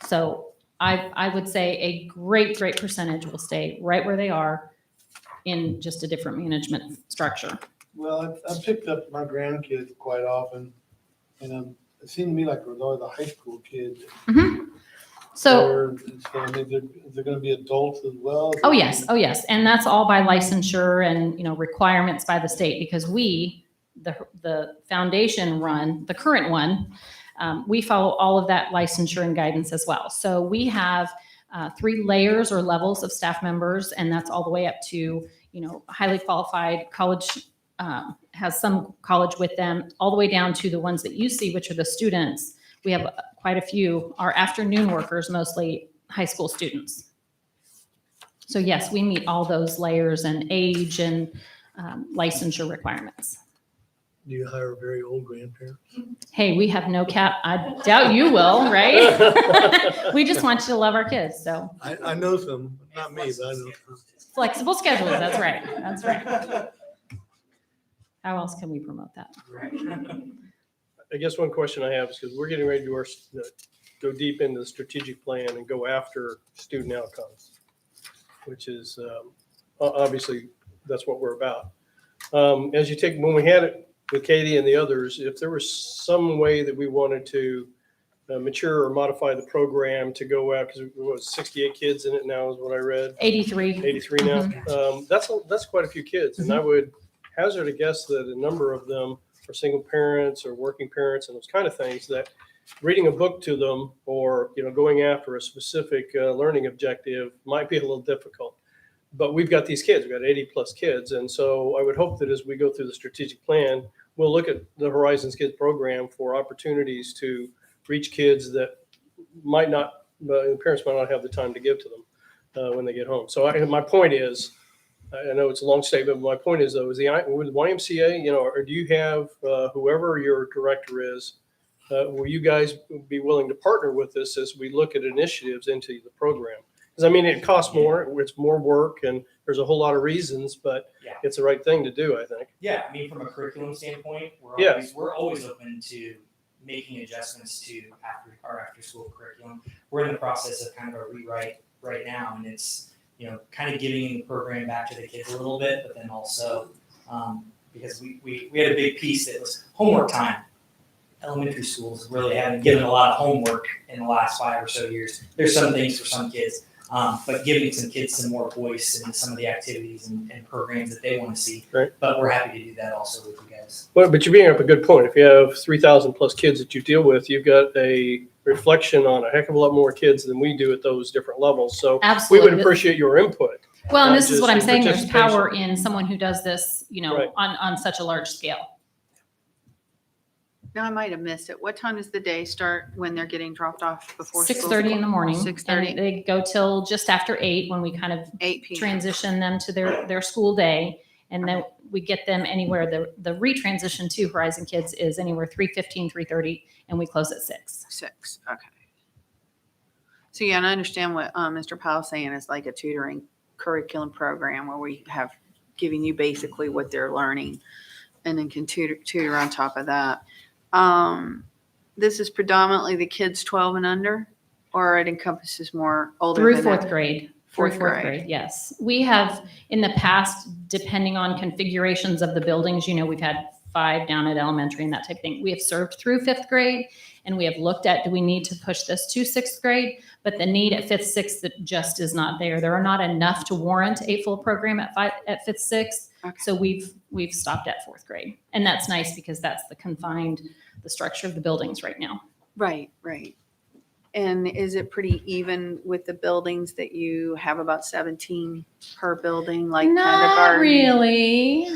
So I would say a great percentage will stay right where they are in just a different management structure. Well, I've picked up my grandkids quite often, and it seemed to me like they're the high school kids. Mm-hmm. So, I mean, they're going to be adults as well. oh yes. And that's all by licensure and, requirements by the state, because we, the foundation run, the current one, we follow all of that licensure and guidance as well. So we have 3 layers or levels of staff members, and that's all the way up to, highly qualified college, has some college with them, all the way down to the ones that you see, which are the students. We have quite a few are afternoon workers, mostly high school students. So yes, we meet all those layers and age and licensure requirements. Do you hire very old grandparents? Hey, we have no cap. I doubt you will, right? We just want you to love our kids. So I know some, not me, but I know some. flexible schedules. That's right. That's right. How else can we promote that? I guess one question I have is, because we're getting ready to go deep into the strategic plan and go after student outcomes, which is obviously that's what we're about. As you take, when we had it with Katie and the others, if there was some way that we wanted to mature or modify the program to go out, because it was 68 kids in it now is what I read. 83 now. That's quite a few kids. And I would hazard a guess that a number of them are single parents or working parents and those kind of things, that reading a book to them or, going after a specific learning objective might be a little difficult. But we've got these kids, we've got 80 plus kids. And so I would hope that as we go through the strategic plan, we'll look at the Horizons Kids program for opportunities to reach kids that might not, the parents might not have the time to give to them when they get home. So my point is, I know it's a long statement, but my point is, though, is with YMCA, or do you have whoever your director is, will you guys be willing to partner with us as we look at initiatives into the program? Because I mean, it costs more, it's more work, and there's a whole lot of reasons, but Yeah. it's the right thing to do, I think. Yeah, I mean, from a curriculum standpoint, Yeah. we're always open to making adjustments to our after school curriculum. We're in the process of kind of a rewrite right now, and it's, you know, kind of giving the program back to the kids a little bit, but then also because we had a big piece that was homework time. Elementary schools really haven't given a lot of homework in the last 5 or so years. There's some things for some kids, but giving some kids some more voice in some of the activities and programs that they want to see. Right. But we're happy to do that also with you guys. Well, but you're bringing up a good point. If you have 3,000 plus kids that you deal with, you've got a reflection on a heck of a lot more kids than we do at those different levels. So we Absolutely. would appreciate your input. Well, and not this is what just I'm in saying, there's participation. power in someone who does this, you know, Right. on such a large scale. Now, I might have missed it. What time does the day start when they're getting dropped off before school? 6:30 in the morning. 6:30. And they go till just after 8 when we kind of 8 p.m. transition them to their school day. And then we get them anywhere. The retransition to Horizon Kids is anywhere 3:15, 3:30, and we close at 6. 6, okay. So yeah, and I understand what Mr. Powell's saying is like a tutoring curriculum program where we have giving you basically what they're learning and then can tutor on top of that. This is predominantly the kids 12 and under, or it encompasses more older Through than 4th that? grade. Fourth Through grade. yes. We have in the past, depending on configurations of the buildings, you know, we've had 5 down at elementary and that type of thing. We have served through 5th grade, and we have looked at, do we need to push this to 6th grade? But the need at 5th, 6th just is not there. There are not enough to warrant a full program at 5th, 6th. Okay. So we've stopped at 4th grade, and that's nice because that's the structure of the buildings right now. Right, right. And is it pretty even with the buildings that you have about 17 per building, like Not kindergarten? really.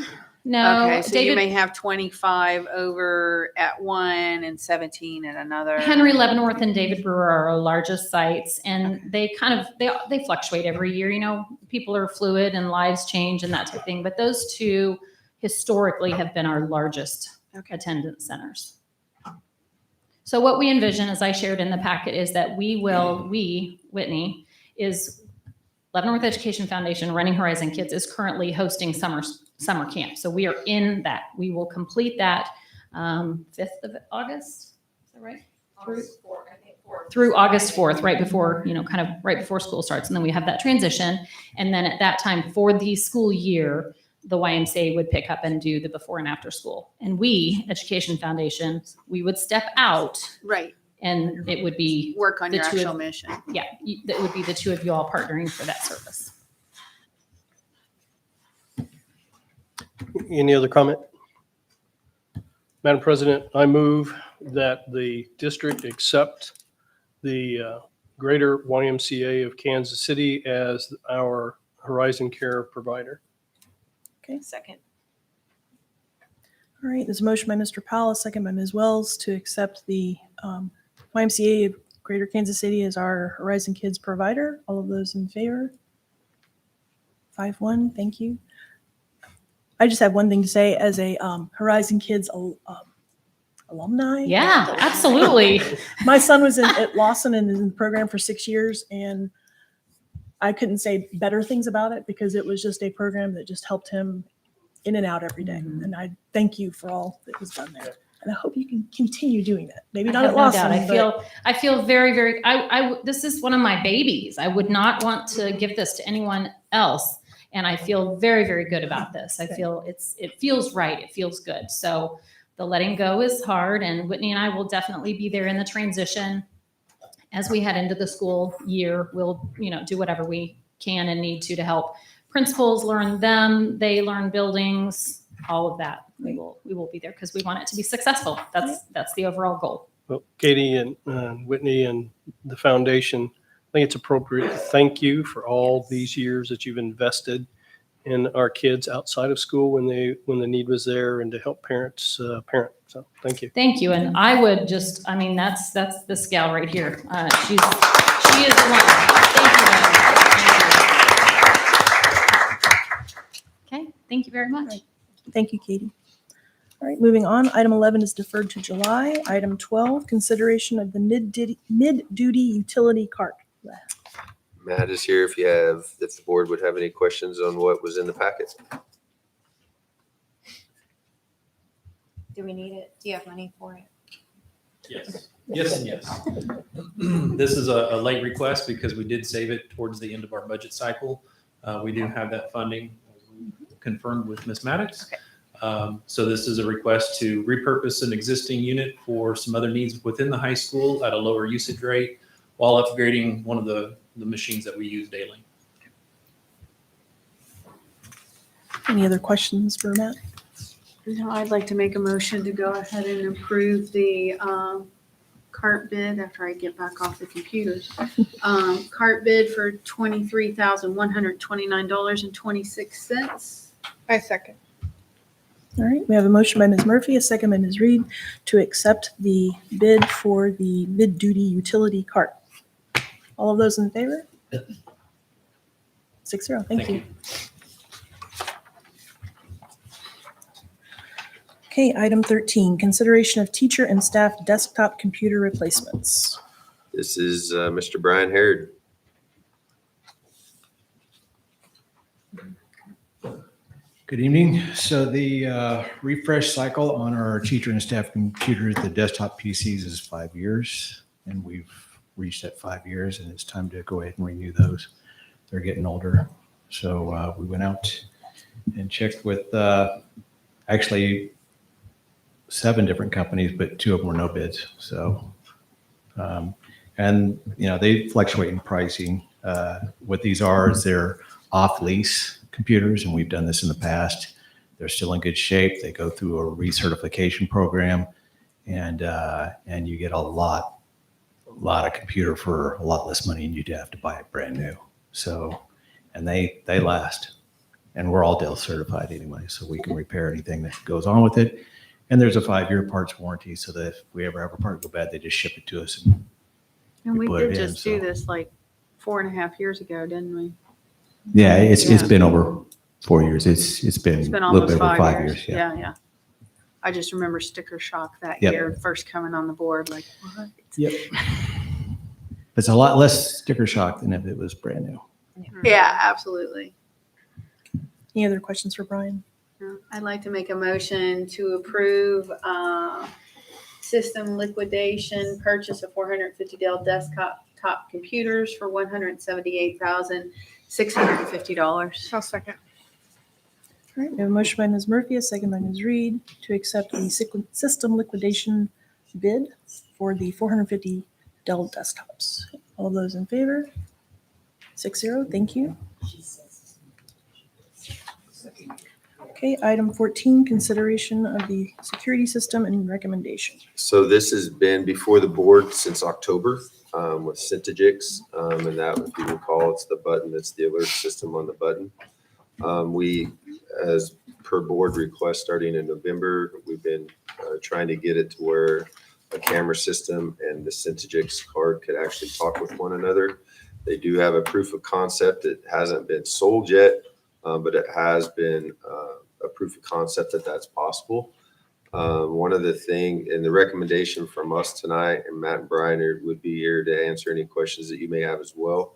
No. Okay, so you David, may have 25 over at one and 17 at another. Henry Leavenworth and David Brewer are our largest sites, and they kind of they fluctuate every year. You know, people are fluid and lives change and that type of thing. But those two historically have been our largest attendance centers. So what we envision, as I shared in the packet, is that Whitney, is Leavenworth Education Foundation running Horizon Kids is currently hosting summer camp. So we are in that. We will complete that 5th of August. Is that right? Through August 4th, right before, you know, kind of right before school starts. And then we have that transition. And then at that time for the school year, the YMCA would pick up and do the before and after school. And we, Education Foundation, we would step out, Right, and it would be, work on The your two of- actual mission. yeah, that would be the two of you all partnering for that service. Any other comment? Madam President, I move that the district accept the Greater YMCA of Kansas City as our Horizon Care provider. Okay. Second. All right, there's a motion by Mr. Powell, a second by Ms. Wells to accept the YMCA of Greater Kansas City as our Horizon Kids provider. All of those in favor? 5-1, thank you. I just have one thing to say as a Horizon Kids alumni. Yeah, absolutely. My son was at Lawson and is in the program for 6 years, and I couldn't say better things about it because it was just a program that just helped him in and out every day. Mhm. And I thank you for all that was done there. And I hope you can continue doing that. Maybe I not have at no Lawson, doubt. but I feel very, very, this is one of my babies. I would not want to give this to anyone else. And I feel very, very good about this. I feel it feels right. It feels good. So the letting go is hard, and Whitney and I will definitely be there in the transition. As we head into the school year, we'll, you know, do whatever we can and need to help principals learn them. They learn buildings, all of that. We will be there because we want it to be successful. That's the overall goal. Well, Katie and Whitney and the foundation, I think it's appropriate to thank you for all these years that you've invested in our kids outside of school when the need was there, and to help parents parent. So thank you. Thank you. And I would just, I mean, that's this gal right here. She is one. Thank you. Okay. Thank you very much. thank you, Katie. All right, moving on. Item 11 is deferred to July. Item 12, consideration of the mid-duty utility cart. Matt is here if the board would have any questions on what was in the packet. Do we need it? Do you have money for it? Yes, yes, and yes. This is a late request because we did save it towards the end of our budget cycle. We do have that funding confirmed with Ms. Maddox. So this is a request to repurpose an existing unit for some other needs within the high school at a lower usage rate while upgrading one of the machines that we use daily. Any other questions for Matt? No, I'd like to make a motion to go ahead and approve the cart bid after I get back off the computers. Cart bid for $23,129.26. I second. All right, we have a motion by Ms. Murphy, a second by Ms. Reed to accept the bid for the mid-duty utility cart. All of those in favor? 6-0, thank you. Okay, item 13, consideration of teacher and staff desktop computer replacements. This is Mr. Brian Harrod. Good evening. So the refresh cycle on our teacher and staff computers, the desktop PCs, is 5 years, and we've reached that 5 years, and it's time to go ahead and renew those. They're getting older. So we went out and checked with actually 7 different companies, but 2 of them were no bids. So, and they fluctuate in pricing. What these are is they're off lease computers, and we've done this in the past. They're still in good shape. They go through a recertification program, and you get a lot of computer for a lot less money, and you'd have to buy it brand new. So, and they last, and we're all Dell certified anyway, so we can repair anything that goes on with it. And there's a 5-year parts warranty, so that if we ever have a part go bad, they just ship it to us. And we put did it in, just do so. this like 4.5 years ago, didn't we? Yeah, it's Yeah. been over 4 years. It's been It's been a little almost bit over 5 5 years. years. Yeah. Yeah. I just remember sticker shock that Yep. year, first coming on the board, like, what? Yep. It's a lot less sticker shock than if it was brand new. Yeah, absolutely. Any other questions for Brian? I'd like to make a motion to approve system liquidation, purchase of 450 Dell desktop computers for $178,650. I'll second. All right, we have a motion by Ms. Murphy, a second by Ms. Reed to accept the system liquidation bid for the 450 Dell desktops. All of those in favor? 6-0, thank you. Okay, item 14, consideration of the security system and recommendation. So this has been before the board since October with Syntagix, and that, if you recall, it's the button, it's the alert system on the button. We, as per board request, starting in November, we've been trying to get it to where a camera system and the Syntagix card could actually talk with one another. They do have a proof of concept. It hasn't been sold yet, but it has been a proof of concept that that's possible. One of the things, and the recommendation from us tonight, and Matt and Brian would be here to answer any questions that you may have as well.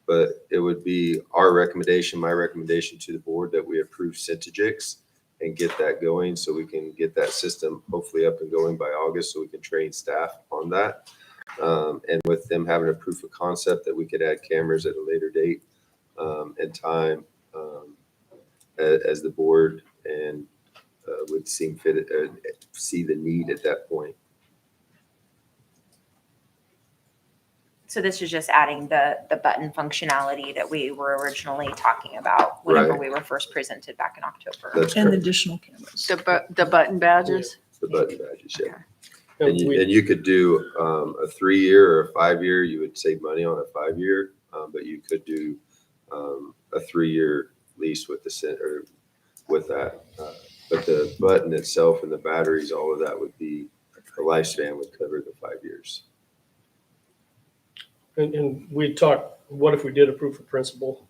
But it would be our recommendation, my recommendation to the board, that we approve Syntagix and get that going so we can get that system hopefully up and going by August so we can train staff on that. And with them having a proof of concept that we could add cameras at a later date and time as the board and would seem fit, see the need at that point. So this is just adding the button functionality that we were originally talking about whenever Right. we were first presented back in October. That's And correct. additional cameras. The button badges? The button badges, yeah. And And we- you could do a 3-year or a 5-year. You would save money on a 5-year, but you could do a 3-year lease with or with that. But the button itself and the batteries, all of that would be, the lifespan would cover the 5 years. And we talked, what if we did a proof of principle?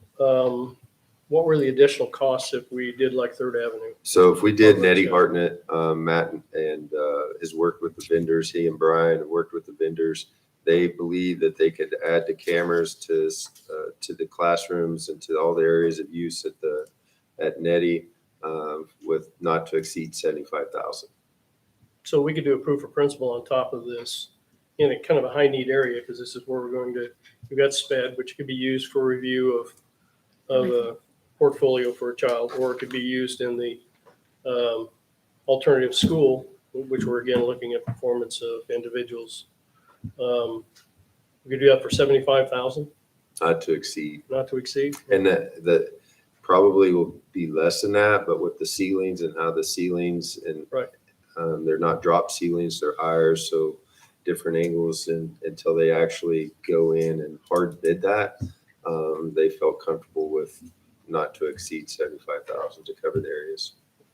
what were the additional costs if we did like Third Avenue? So if we did Oh, Nettie sure. Hartnett, Matt and has worked with the vendors, he and Brian have worked with the vendors. They believe that they could add the cameras to the classrooms and to all the areas of use at Nettie with not to exceed 75,000. So we could do a proof of principle on top of this in a kind of a high need area, because this is where we've got SPED, which could be used for review of a portfolio for a child, or it could be used in the alternative school, which we're again looking at performance of individuals. We could do that for 75,000, Not to exceed. not to exceed. And that probably will be less than that, but with the ceilings and how the ceilings and Right. they're not drop ceilings, they're higher, so different angles, and until they actually go in and hard bid that, they felt comfortable with not to exceed 75,000 to cover the areas.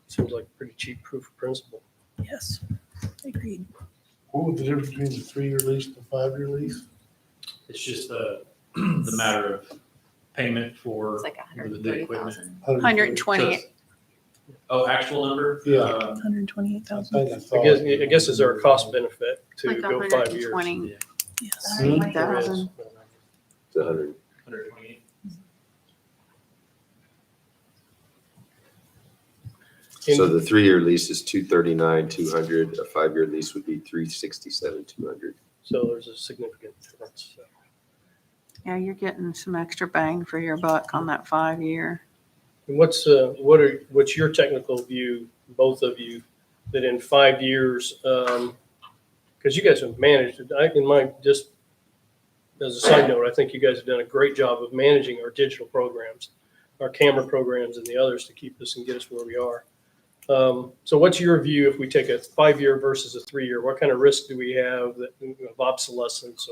Seems like a pretty cheap proof of principle. Yes, agreed. What was the difference between the 3-year lease and the 5-year lease? It's just the matter of payment for It's like the equipment. 130,000. 120. Oh, actual number? Yeah. 128,000. I guess is there a cost benefit to Like go 5 years? 120. Yes. There is. 8,000. It's 100. 128. So the 3-year lease is 239,200. A 5-year lease would be 367,200. So there's a significant difference. Yeah, you're getting some extra bang for your buck on that 5-year. And what's your technical view, both of you, that in 5 years, because you guys have managed it, just as a side note, I think you guys have done a great job of managing our digital programs, our camera programs and the others to keep us and get us where we are. So what's your view if we take a 5-year versus a 3-year? What kind of risk do we have of obsolescence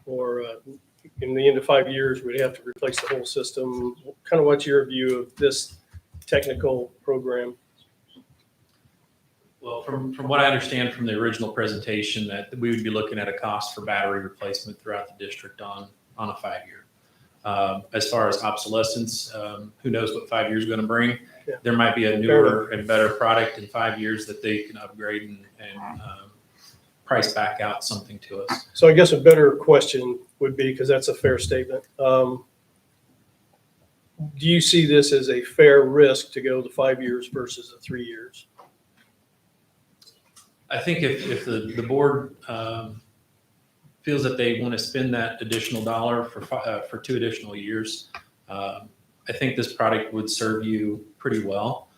or in the end of 5 years, we'd have to replace the whole system? Kind of what's your view of this technical program? Well, from what I understand from the original presentation, that we would be looking at a cost for battery replacement throughout the district on a 5-year. As far as obsolescence, who knows what 5 years is going to bring? Yeah. There might be a newer and better product in 5 years that they can upgrade and price back out something to us. So I guess a better question would be, because that's a fair statement. Do you see this as a fair risk to go to 5 years versus the 3 years? I think if the board feels that they want to spend that additional dollar for 2 additional years, I think this product would serve you pretty well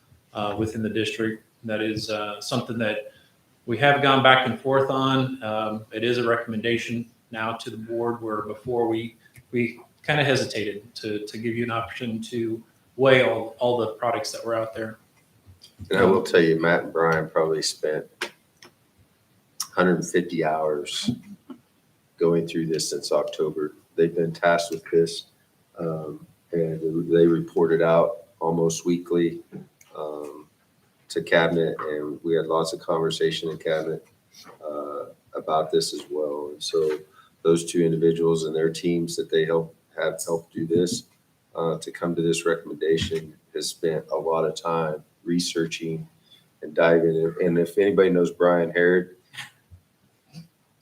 within the district. That is something that we have gone back and forth on. It is a recommendation now to the board, where before we kind of hesitated to give you an option to weigh all the products that were out there. And I will tell you, Matt and Brian probably spent 150 hours going through this since October. They've been tasked with this, and they reported out almost weekly to cabinet, and we had lots of conversation in cabinet about this as well. And so those 2 individuals and their teams that they have helped do this to come to this recommendation has spent a lot of time researching and diving in. And if anybody knows Brian Harrod,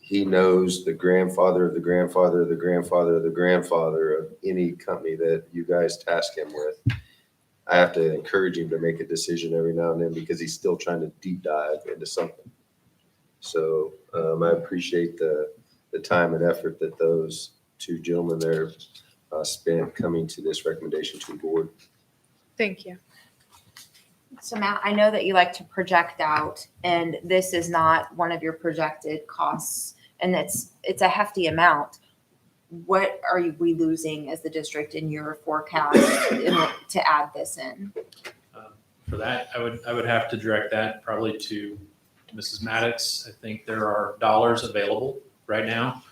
he knows the grandfather of the grandfather of the grandfather of the grandfather of any company that you guys task him with. I have to encourage him to make a decision every now and then, because he's still trying to deep dive into something. So I appreciate the time and effort that those 2 gentlemen there spent coming to this recommendation to the board. Thank you. So Matt, I know that you like to project out, and this is not one of your projected costs, and it's a hefty amount. What are we losing as the district in your forecast to add this in? For that, I would have to direct that probably to Mrs. Maddox. I think there are dollars available right now.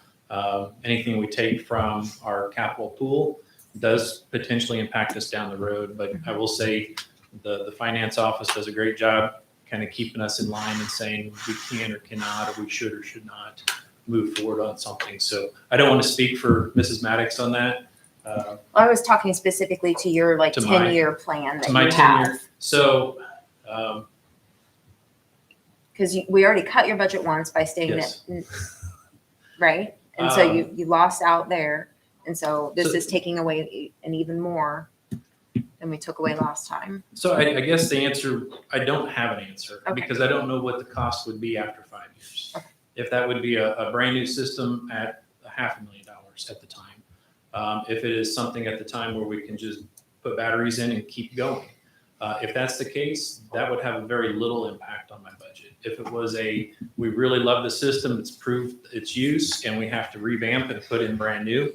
Anything we take from our capital pool does potentially impact us down the road, but I will say the finance office does a great job kind of keeping us in line and saying we can or cannot, or we should or should not move forward on something. So I don't want to speak for Mrs. Maddox on that. I was talking specifically to your like To my- 10-year plan that To my you tenure. have. So, Because we already cut your budget once by staying Yes. at, right? And so you lost out there. And so this So- is taking away and even more than we took away last time. so I guess the answer, I don't have an answer Okay. because I don't know what the cost would be after 5 years. Okay. If that would be a brand new system at $500,000 at the time. If it is something at the time where we can just put batteries in and keep going. If that's the case, that would have very little impact on my budget. If it was we really love the system, it's proved its use, and we have to revamp and put in brand new,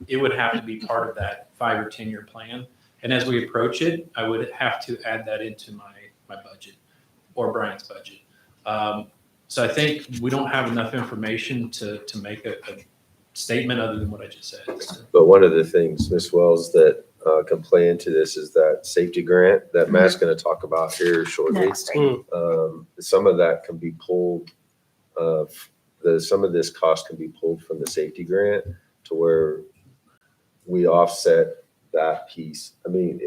it would have to be part of that 5 or 10 year plan. And as we approach it, I would have to add that into my budget or Brian's budget. So I think we don't have enough information to make a statement other than what I just said. So, But one of the things, Ms. Wells, that can play into this is that safety grant that Matt's going to talk about here shortly. Next. Some of that can be pulled, some of this cost can be pulled from the safety grant to where we offset that piece. I mean,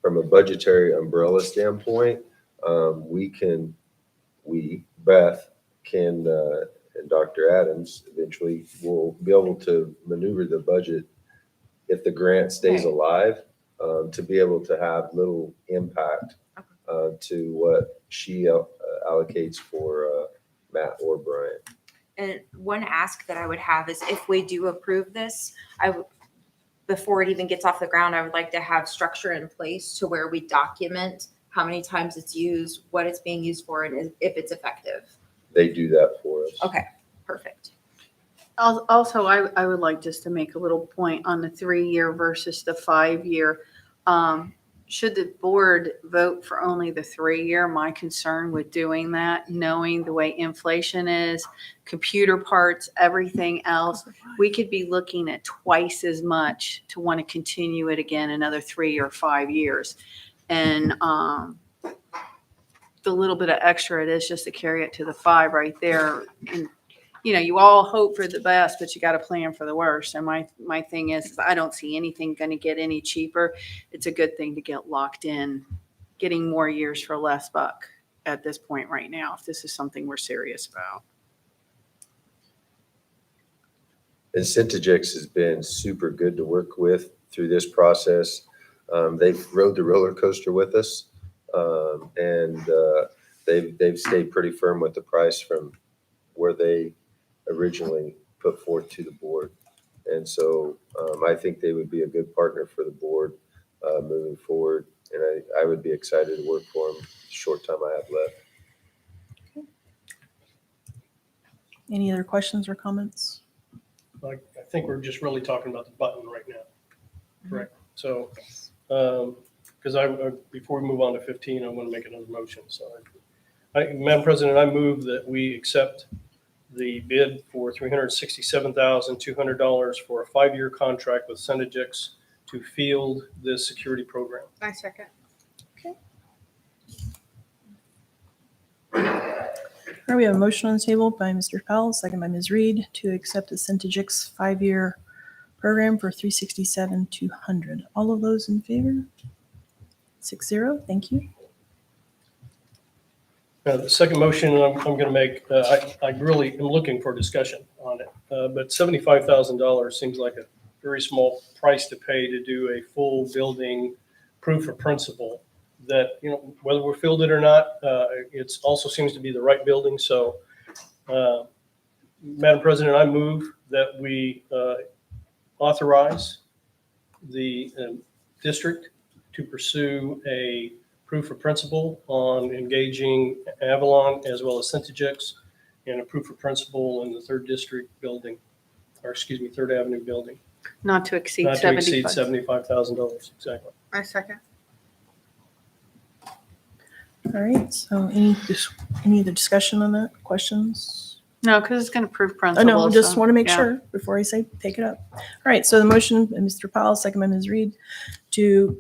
from a budgetary umbrella standpoint, Beth can, and Dr. Adams eventually will be able to maneuver the budget if the grant stays Right. alive, to be able to have little impact to what she allocates for Matt or Brian. And one ask that I would have is if we do approve this, before it even gets off the ground, I would like to have structure in place to where we document how many times it's used, what it's being used for, and if it's effective. They do that for us. Okay, perfect. Also, I would like just to make a little point on the 3-year versus the 5-year. Should the board vote for only the 3-year, my concern with doing that, knowing the way inflation is, computer parts, everything else, we could be looking at twice as much to want to continue it again another 3 or 5 years. And the little bit of extra it is just to carry it to the 5 right there. And you all hope for the best, but you got to plan for the worst. And my thing is I don't see anything going to get any cheaper. It's a good thing to get locked in, getting more years for less buck at this point right now, if this is something we're serious about. And Centigix has been super good to work with through this process. They've rode the roller coaster with us, and they've stayed pretty firm with the price from where they originally put forth to the board. And so I think they would be a good partner for the board moving forward. And I would be excited to work for them the short time I have left. Any other questions or comments? I think we're just really talking about the button right now. Correct. So, because before we move on to 15, I want to make another motion. So, Madam President, I move that we accept the bid for $367,200 for a 5-year contract with Centigix to field this security program. I second. All right, we have a motion on the table by Mr. Powell, second by Ms. Reed, to accept the Centigix 5-year program for $367,200. All of those in favor? 6-0, thank you. The second motion I'm going to make, I really am looking for discussion on it, but $75,000 seems like a very small price to pay to do a full building proof of principle that, whether we're fielded or not, it also seems to be the right building. So, Madam President, I move that we authorize the district to pursue a proof of principle on engaging Avalon as well as Centigix, and a proof of principle in the 3rd District building, or excuse me, 3rd Avenue building. Not to exceed Not to exceed $75,000. $75,000, exactly. I second. All right, so any other discussion on that? Questions? No, because it's going to prove I principle. know, just so, want to make yeah. sure before I say take it up. All right, so the motion by Mr. Powell, second by Ms. Reed, to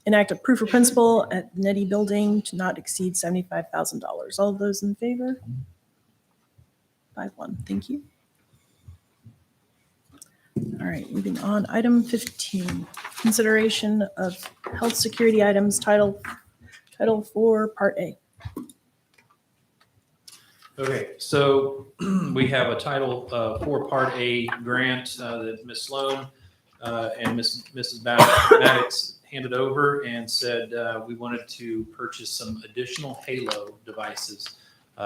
enact a proof of principle at Nettie Building to not exceed $75,000. All of those in favor? 5-1, thank you. All right, moving on. Item 15, consideration of health security items, Title 4, Part A. Okay, so we have a Title 4 Part A grant that Ms. Sloan and Mrs. Maddox handed over and said we wanted to purchase some additional Halo devices.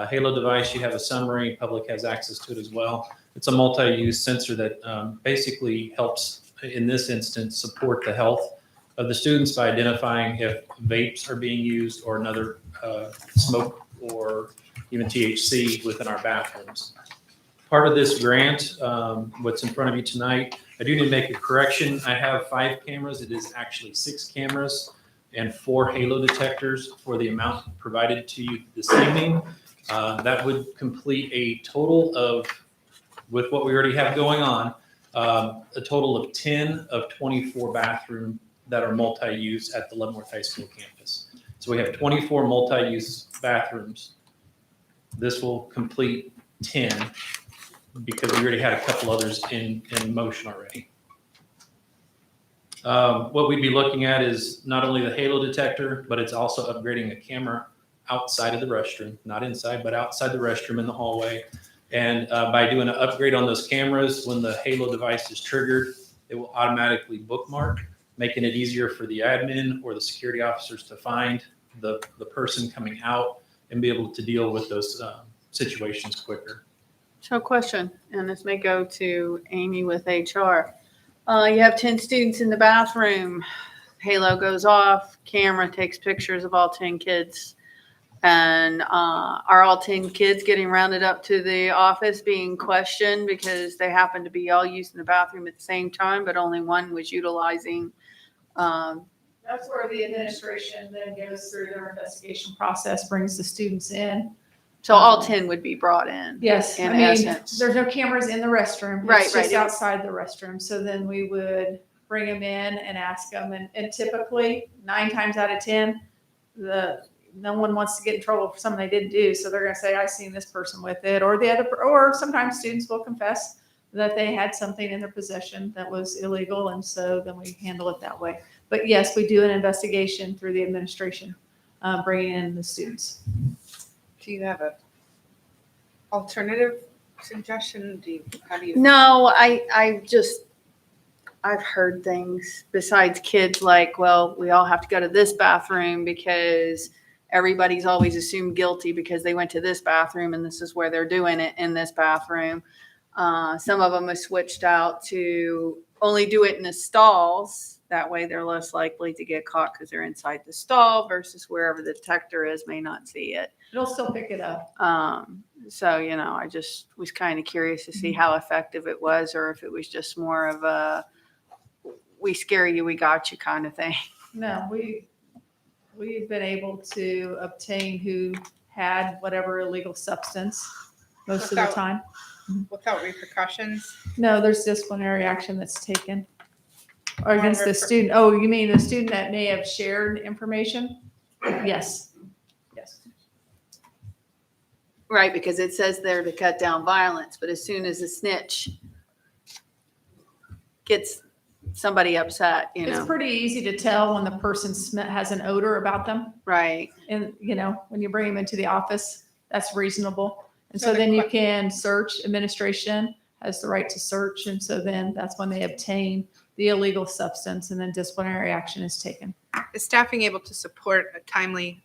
Halo device, you have a summary, public has access to it as well. It's a multi-use sensor that basically helps, in this instance, support the health of the students by identifying if vapes are being used or another smoke or even THC within our bathrooms. Part of this grant, what's in front of you tonight, I do need to make a correction. I have 5 cameras. It is actually 6 cameras and 4 Halo detectors for the amount provided to you this evening. That would complete a total of, with what we already have going on, a total of 10 of 24 bathrooms that are multi-use at the Leavenworth High School campus. So we have 24 multi-use bathrooms. This will complete 10 because we already had a couple others in motion already. What we'd be looking at is not only the Halo detector, but it's also upgrading a camera outside of the restroom, not inside, but outside the restroom in the hallway. And by doing an upgrade on those cameras, when the Halo device is triggered, it will automatically bookmark, making it easier for the admin or the security officers to find the person coming out and be able to deal with those situations quicker. So question, and this may go to Amy with HR. You have 10 students in the bathroom. Halo goes off, camera takes pictures of all 10 kids. And are all 10 kids getting rounded up to the office being questioned because they happen to be all using the bathroom at the same time, but only one was utilizing? That's where the administration then goes through their investigation process, brings the students in. So all 10 would be brought in? Yes, In I mean, essence. there's no cameras in the restroom. Right, It's right. just outside the restroom. So then we would bring them in and ask them. And typically, 9 times out of 10, no one wants to get in trouble for something they didn't do. So they're going to say, I seen this person with it. Or sometimes students will confess that they had something in their possession that was illegal. And so then we handle it that way. But yes, we do an investigation through the administration, bringing in the students. Do you have a alternative suggestion? How do you? No, I've heard things besides kids like, well, we all have to go to this bathroom because everybody's always assumed guilty because they went to this bathroom and this is where they're doing it, in this bathroom. Some of them have switched out to only do it in the stalls. That way they're less likely to get caught because they're inside the stall versus wherever the detector is may not see it. It'll still pick it up. So, I just was kind of curious to see how effective it was, or if it was just more of a, we scare you, we got you kind of thing. No, we've been able to obtain who had whatever illegal substance most of the Without- time. Without repercussions? No, there's disciplinary action that's taken. Or against the Or- student. Oh, you mean the student that may have shared information? Yes. Yes. Right, because it says there to cut down violence, but as soon as a snitch gets somebody upset, It's pretty easy to tell when the person has an odor about them. Right. And, when you bring them into the office, that's reasonable. And So so the then you que- can search, administration has the right to search. And so then that's when they obtain the illegal substance and then disciplinary action is taken. Is staffing able to support a timely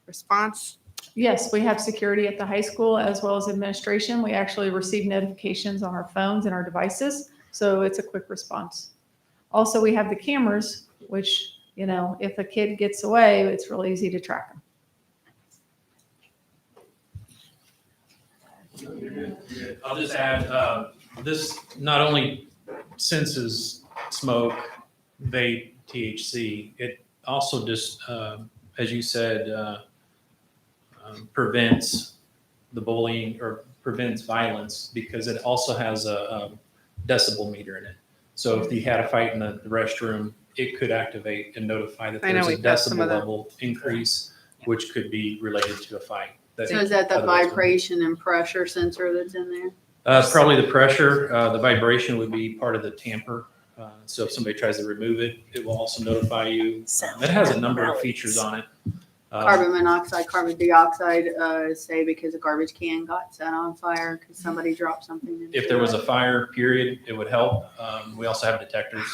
response? Yes, we have security at the high school as well as administration. We actually receive notifications on our phones and our devices. So it's a quick response. Also, we have the cameras, which, if a kid gets away, it's really easy to track them. I'll just add, this not only senses smoke, vape, THC, it also just, as you said, prevents the bullying or prevents violence because it also has a decibel meter in it. So if you had a fight in the restroom, it could activate and notify that I know there's a we've got some decibel of the- level increase, which could be related to a fight. So is that the otherwise would be- vibration and pressure sensor that's in there? Probably the pressure, the vibration would be part of the tamper. So if somebody tries to remove it, it will also notify you. It has a number of features on it. Carbon monoxide, carbon dioxide, say because a garbage can got set on fire because somebody dropped something. Into If there was a it. fire, period, it would help. We also have detectors,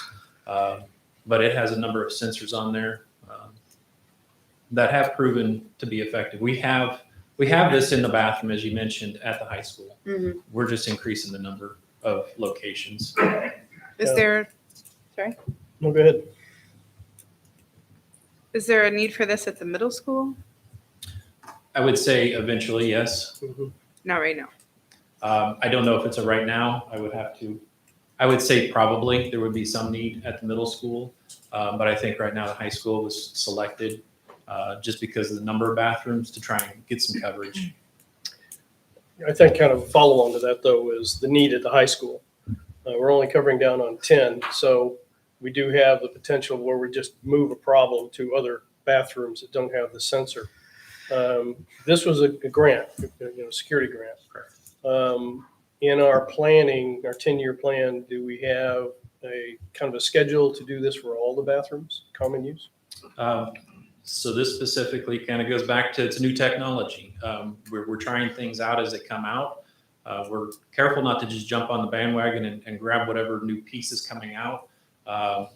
but it has a number of sensors on there that have proven to be effective. We have this in the bathroom, as you mentioned, at the high school. Mhm. We're just increasing the number of locations. Is there, sorry, No, go ahead. is there a need for this at the middle school? I would say eventually, yes. Not right now. I don't know if it's a right now. I would say probably there would be some need at the middle school. But I think right now the high school was selected just because of the number of bathrooms to try and get some coverage. I think kind of follow on to that though is the need at the high school. We're only covering down on 10, so we do have the potential where we just move a problem to other bathrooms that don't have the sensor. This was a grant, security grant. In our planning, our 10-year plan, do we have a kind of a schedule to do this for all the bathrooms, common use? So this specifically kind of goes back to it's new technology. We're trying things out as they come out. We're careful not to just jump on the bandwagon and grab whatever new piece is coming out.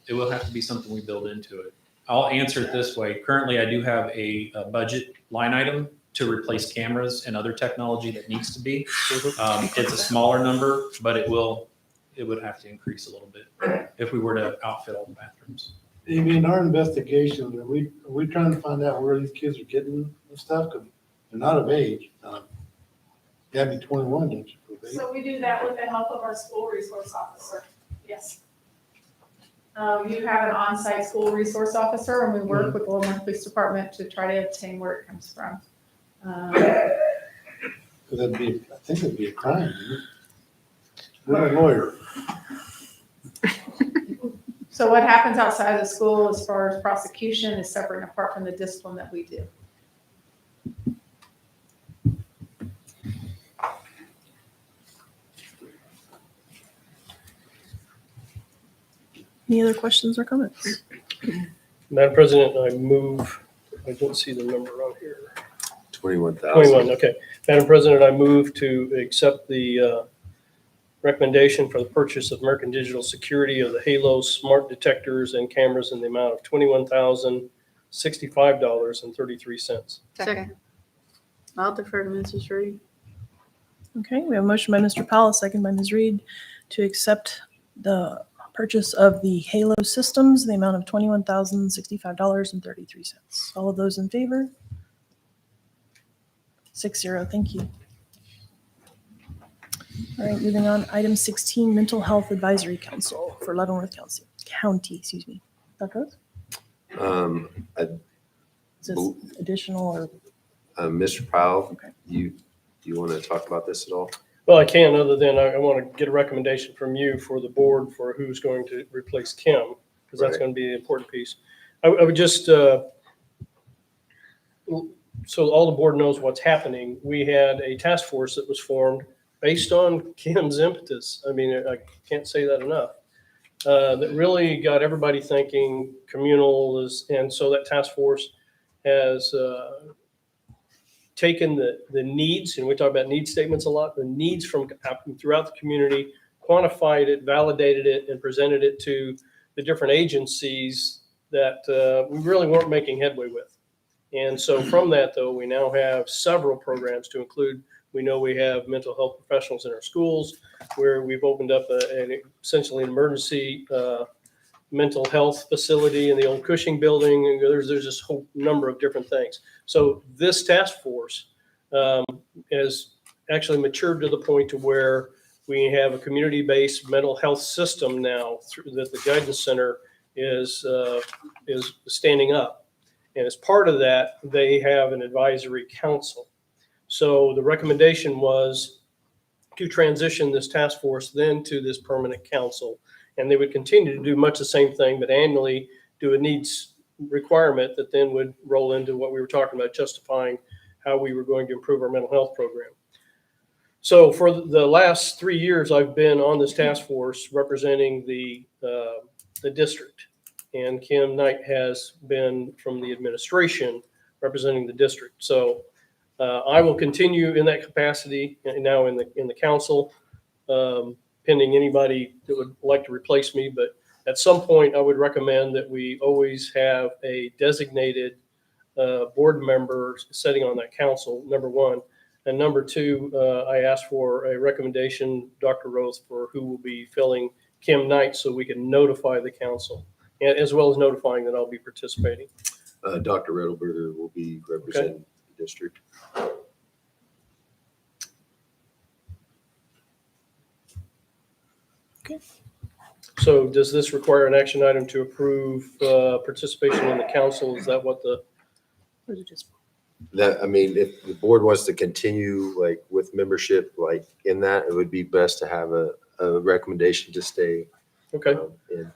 It will have to be something we build into it. I'll answer it this way. Currently, I do have a budget line item to replace cameras and other technology that needs to be. It's a smaller number, but it would have to increase a little bit if we were to outfit all the bathrooms. Amy, in our investigation, are we trying to find out where these kids are getting this stuff? Because they're not of age. You gotta be 21, don't you? For age? So we do that with the help of our school resource officer, yes. You have an on-site school resource officer, and we work with the Leavenworth Police Department to try to obtain where it comes from. I think that'd be a crime. Wouldn't it? We're a lawyer. So what happens outside of the school as far as prosecution is separate and apart from the discipline that we do. Any other questions or comments? Madam President, I don't see the number on here. 21,000. 21, okay. Madam President, I move to accept the recommendation for the purchase of American Digital Security of the Halo smart detectors and cameras in the amount of $21,065.33. Second. I'll defer to Mrs. Reed. Okay, we have a motion by Mr. Powell, a second by Ms. Reed to accept the purchase of the Halo systems in the amount of $21,065.33. All of those in favor? 6-0, thank you. All right, moving on, item 16, Mental Health Advisory Council for Leavenworth County, excuse me. Dr. Rose? Is this additional or? Mr. Powell, Okay. do you want to talk about this at all? Well, I can, other than I want to get a recommendation from you for the board for who's going to replace Kim, because that's Right. going to be the important piece. I would just, so all the board knows what's happening, we had a task force that was formed based on Kim's impetus. I mean, I can't say that enough. That really got everybody thinking communal and so that task force has taken the needs, and we talk about need statements a lot, the needs from throughout the community, quantified it, validated it, and presented it to the different agencies that we really weren't making headway with. And so from that, though, we now have several programs to include. We know we have mental health professionals in our schools where we've opened up essentially an emergency mental health facility in the old Cushing building. And there's just a whole number of different things. So this task force has actually matured to the point to where we have a community-based mental health system now that the guidance center is standing up. And as part of that, they have an advisory council. So the recommendation was to transition this task force then to this permanent council. And they would continue to do much the same thing, but annually do a needs requirement that then would roll into what we were talking about, justifying how we were going to improve our mental health program. So for the last 3 years, I've been on this task force representing the district. And Kim Knight has been from the administration representing the district. So I will continue in that capacity now in the council, pending anybody that would like to replace me. But at some point, I would recommend that we always have a designated board member sitting on that council, number one. And number two, I asked for a recommendation, Dr. Rose, for who will be filling Kim Knight so we can notify the council, as well as notifying that I'll be participating. Dr. Redelberger will be representing the district. So does this require an action item to approve participation in the council? Is that what the? Or is it just? That, I mean, if the board wants to continue like with membership, like in that, it would be best to have a recommendation to stay. Okay. In.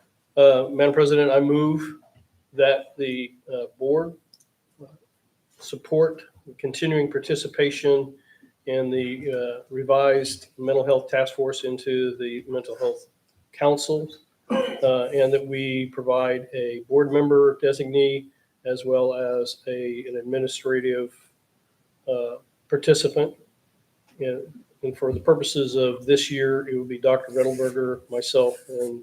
Madam President, I move that the board support continuing participation in the revised mental health task force into the mental health council, and that we provide a board member designee as well as an administrative participant. And for the purposes of this year, it would be Dr. Redelberger, myself, and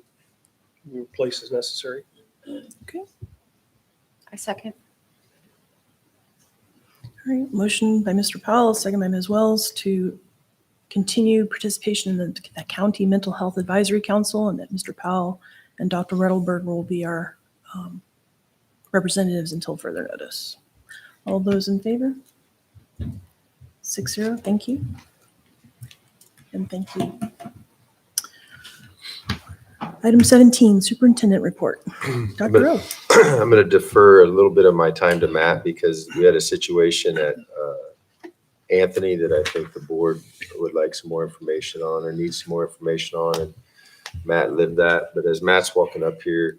we replace as necessary. Okay. I second. All right, motion by Mr. Powell, second by Ms. Wells to continue participation in the County Mental Health Advisory Council, and that Mr. Powell and Dr. Redelberger will be our representatives until further notice. All those in favor? 6-0, thank you. And thank you. Item 17, Superintendent Report. Dr. Rowe. I'm going to defer a little bit of my time to Matt because we had a situation at Anthony that I think the board would like some more information on or needs some more information on, and Matt lived that. But as Matt's walking up here,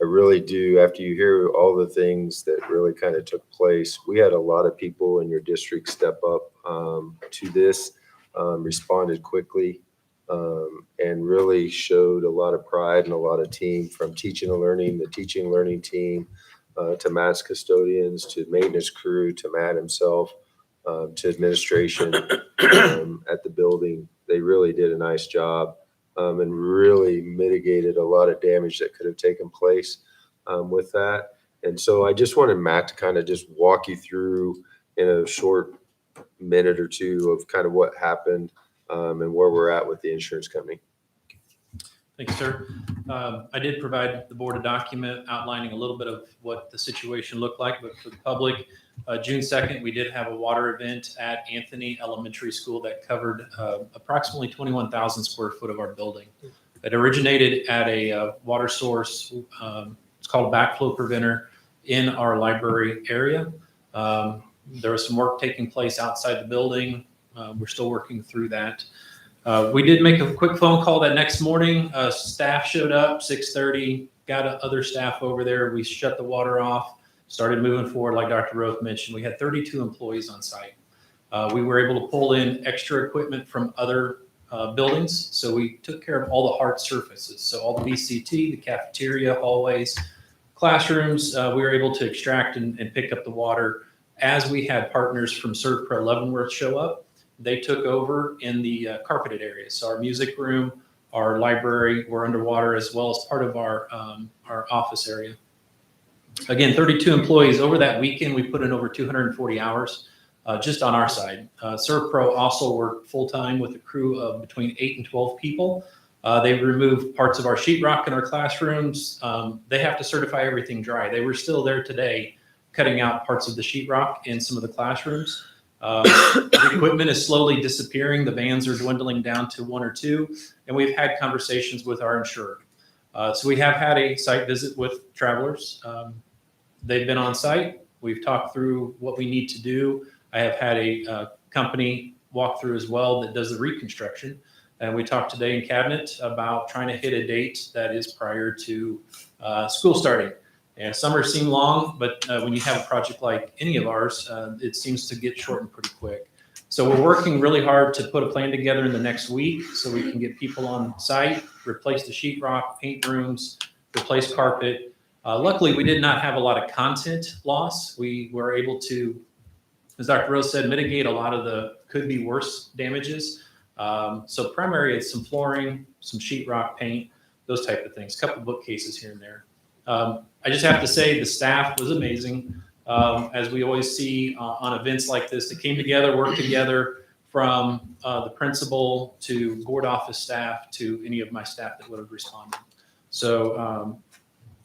I really do, after you hear all the things that really kind of took place, we had a lot of people in your district step up to this, responded quickly, and really showed a lot of pride and a lot of team, from teaching and learning, the teaching and learning team, to Matt's custodians, to maintenance crew, to Matt himself, to administration at the building. They really did a nice job. And really mitigated a lot of damage that could have taken place with that. And so I just wanted Matt to kind of just walk you through in a short minute or two of kind of what happened and where we're at with the insurance company. Thank you, sir. I did provide the board a document outlining a little bit of what the situation looked like, but for the public, June 2nd, we did have a water event at Anthony Elementary School that covered approximately 21,000 square foot of our building. It originated at a water source. It's called a backflow preventer in our library area. There was some work taking place outside the building. We're still working through that. We did make a quick phone call that next morning. Staff showed up 6:30, got other staff over there. We shut the water off, started moving forward. Like Dr. Roth mentioned, we had 32 employees on site. We were able to pull in extra equipment from other buildings. So we took care of all the hard surfaces. So all the VCT, the cafeteria, hallways, classrooms, we were able to extract and pick up the water. As we had partners from ServPro Leavenworth show up, they took over in the carpeted areas. So our music room, our library were underwater, as well as part of our office area. Again, 32 employees. Over that weekend, we put in over 240 hours just on our side. ServPro also worked full-time with a crew of between 8 and 12 people. They removed parts of our sheetrock in our classrooms. They have to certify everything dry. They were still there today cutting out parts of the sheetrock in some of the classrooms. The equipment is slowly disappearing. The vans are dwindling down to 1 or 2, and we've had conversations with our insurer. So we have had a site visit with Travelers. They've been on site. We've talked through what we need to do. I have had a company walk through as well that does the reconstruction. And we talked today in cabinet about trying to hit a date that is prior to school starting. And summers seem long, but when you have a project like any of ours, it seems to get shortened pretty quick. So we're working really hard to put a plan together in the next week so we can get people on site, replace the sheetrock, paint rooms, replace carpet. Luckily, we did not have a lot of content loss. We were able to, as Dr. Rose said, mitigate a lot of the could be worse damages. So primary, it's some flooring, some sheetrock paint, those type of things, a couple bookcases here and there. I just have to say the staff was amazing. As we always see on events like this, they came together, worked together from the principal to board office staff to any of my staff that would have responded. So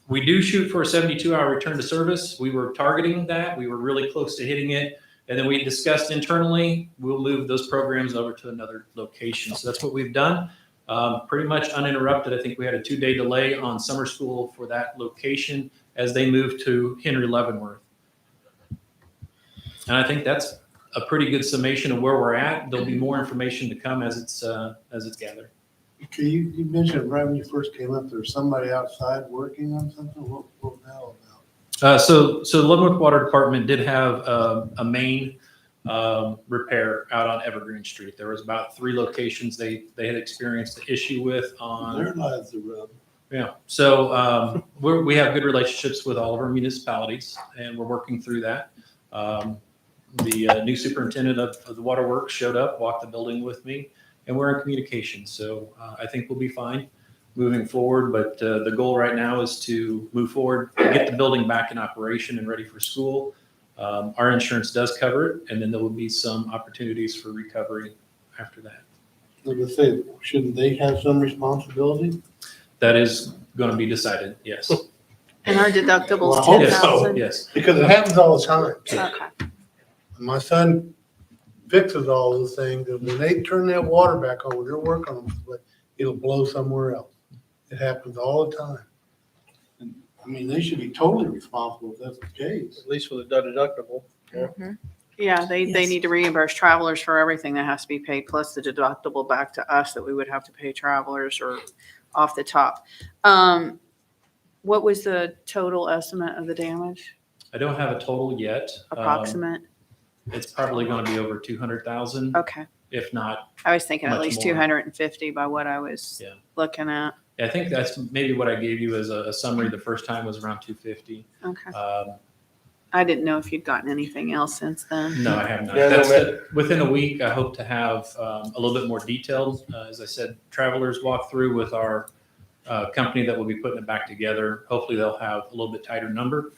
we do shoot for a 72-hour return to service. We were targeting that. We were really close to hitting it. And then we discussed internally, we'll move those programs over to another location. So that's what we've done. Pretty much uninterrupted. I think we had a 2-day delay on summer school for that location as they moved to Henry Leavenworth. And I think that's a pretty good summation of where we're at. There'll be more information to come as it's gathered. Okay, you mentioned right when you first came up, there was somebody outside working on something. What was that all about? So the Leavenworth Water Department did have a main repair out on Evergreen Street. There was about 3 locations they had experienced the issue with on. Their lives are rub. Yeah. So we have good relationships with all of our municipalities, and we're working through that. The new superintendent of the waterworks showed up, walked the building with me, and we're in communication. So I think we'll be fine moving forward. But the goal right now is to move forward, get the building back in operation and ready for school. Our insurance does cover it, and then there will be some opportunities for recovery after that. Like I say, shouldn't they have some responsibility? That is going to be decided, yes. And our deductible Well, I is hope ten so. thousand. Yes. Because it happens all the time. Okay. My son fixes all those things, and when they turn that water back on, when they're working on it, it'll blow somewhere else. It happens all the time. And, I mean, they should be totally responsible if that's the case. At least with a deductible. Yeah. Yeah, they Yes. need to reimburse travelers for everything that has to be paid, plus the deductible back to us that we would have to pay travelers or off the top. What was the total estimate of the damage? I don't have a total yet. Approximate? It's probably going to be over 200,000, Okay. if not. I was thinking at Much least more. 250 by what I was Yeah. looking at. I think that's maybe what I gave you as a summary. The first time was around 250. Okay. I didn't know if you'd gotten anything else since then. No, I have not. Yeah, no, That's within a week. I hope to have a little bit more detailed. As I said, travelers walk through with our company that will be putting it back together. Hopefully, they'll have a little bit tighter number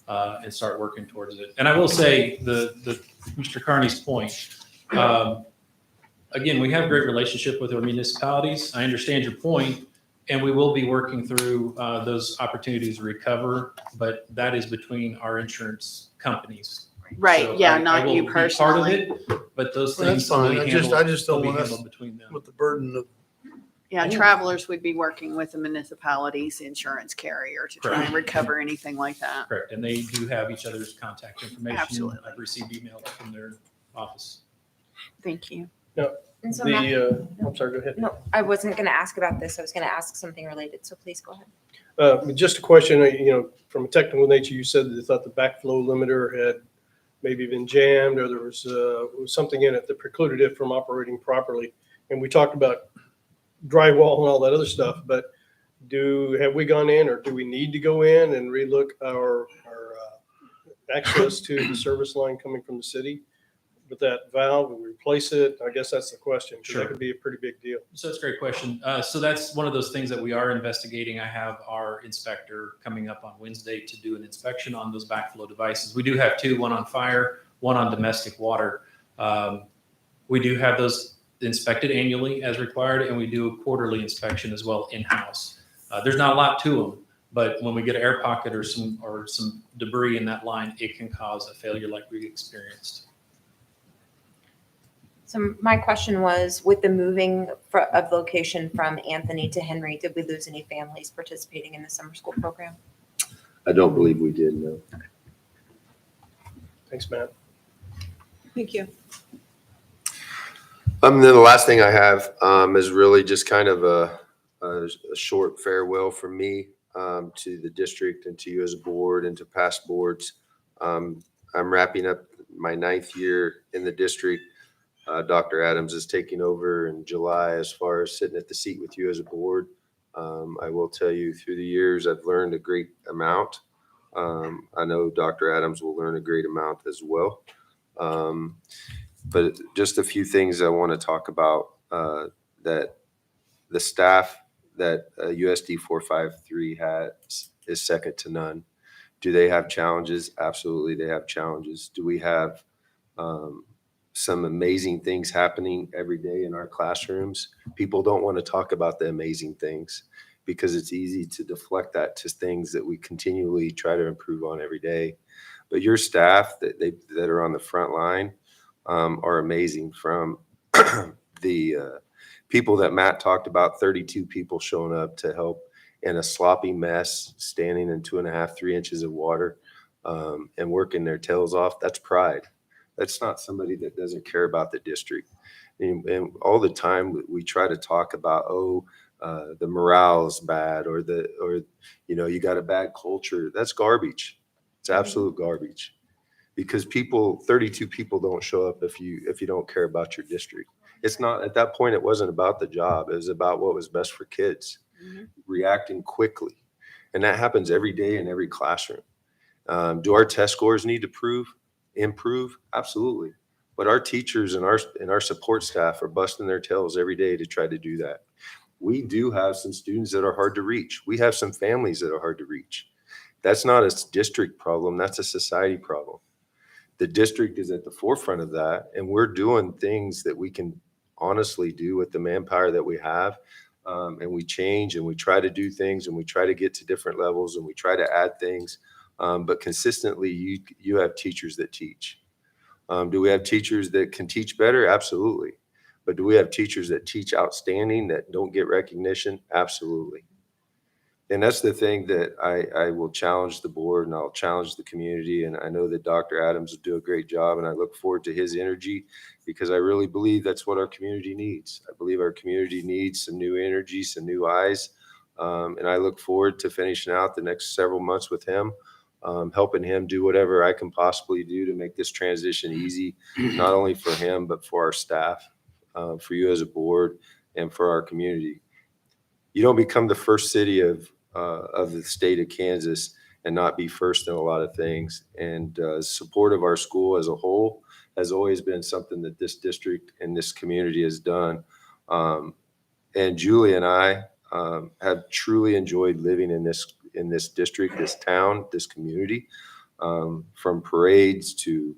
and start working towards it. And I will say, the Mr. Carney's point. Again, we have a great relationship with our municipalities. I understand your point, and we will be working through those opportunities to recover, but that is between our insurance companies. Right, So yeah, I not will you be Part of personally. it, but those Well, that's things will fine. be I just handled, don't will be want us handled between them. with the burden of. Yeah, travelers would be working with the municipality's insurance carrier to try and Correct. recover anything like that. Correct, and they do have each other's contact information. Absolutely. I've received emails from their office. Thank you. And so Matt, I'm sorry, go ahead. no, I wasn't going to ask about this. I was going to ask something related. So please go ahead. Just a question, from a technical nature, you said that you thought the backflow limiter had maybe been jammed or there was something in it that precluded it from operating properly. And we talked about drywall and all that other stuff, but have we gone in or do we need to go in and relook our access to the service line coming from the city with that valve and replace it? I guess that's the question, because Sure. that could be a pretty big deal. So that's a great question. So that's one of those things that we are investigating. I have our inspector coming up on Wednesday to do an inspection on those backflow devices. We do have 2, one on fire, one on domestic water. We do have those inspected annually as required, and we do a quarterly inspection as well in-house. There's not a lot to them, but when we get an air pocket or some debris in that line, it can cause a failure like we experienced. So my question was, with the moving of location from Anthony to Henry, did we lose any families participating in the summer school program? I don't believe we did, no. Thanks, Matt. Thank you. Then the last thing I have is really just kind of a short farewell from me to the district and to you as a board and to past boards. I'm wrapping up my 9th year in the district. Dr. Adams is taking over in July as far as sitting at the seat with you as a board. I will tell you through the years, I've learned a great amount. I know Dr. Adams will learn a great amount as well. But just a few things I want to talk about, that the staff that USD 453 has is second to none. Do they have challenges? Absolutely, they have challenges. Do we have some amazing things happening every day in our classrooms? People don't want to talk about the amazing things because it's easy to deflect that to things that we continually try to improve on every day. But your staff that are on the front line are amazing. From the people that Matt talked about, 32 people showing up to help in a sloppy mess, standing in 2.5, 3 inches of water, and working their tails off. That's pride. That's not somebody that doesn't care about the district. And all the time we try to talk about, the morale is bad, or you got a bad culture. That's garbage. It's absolute garbage, because 32 people don't show up if you don't care about your district. It's not, at that point, it wasn't about the job. It was about what was best for kids, reacting quickly. And that happens every day in every classroom. Do our test scores need to improve? Absolutely. But our teachers and our support staff are busting their tails every day to try to do that. We do have some students that are hard to reach. We have some families that are hard to reach. That's not a district problem. That's a society problem. The district is at the forefront of that, and we're doing things that we can honestly do with the manpower that we have. And we change, and we try to do things, and we try to get to different levels, and we try to add things. But consistently, you have teachers that teach. Do we have teachers that can teach better? Absolutely. But do we have teachers that teach outstanding that don't get recognition? Absolutely. And that's the thing that I will challenge the board, and I'll challenge the community. And I know that Dr. Adams will do a great job, and I look forward to his energy, because I really believe that's what our community needs. I believe our community needs some new energy, some new eyes. And I look forward to finishing out the next several months with him, helping him do whatever I can possibly do to make this transition easy, not only for him, but for our staff, for you as a board, and for our community. You don't become the first city of the state of Kansas and not be first in a lot of things. And support of our school as a whole has always been something that this district and this community has done. And Julie and I have truly enjoyed living in this district, this town, this community, from parades to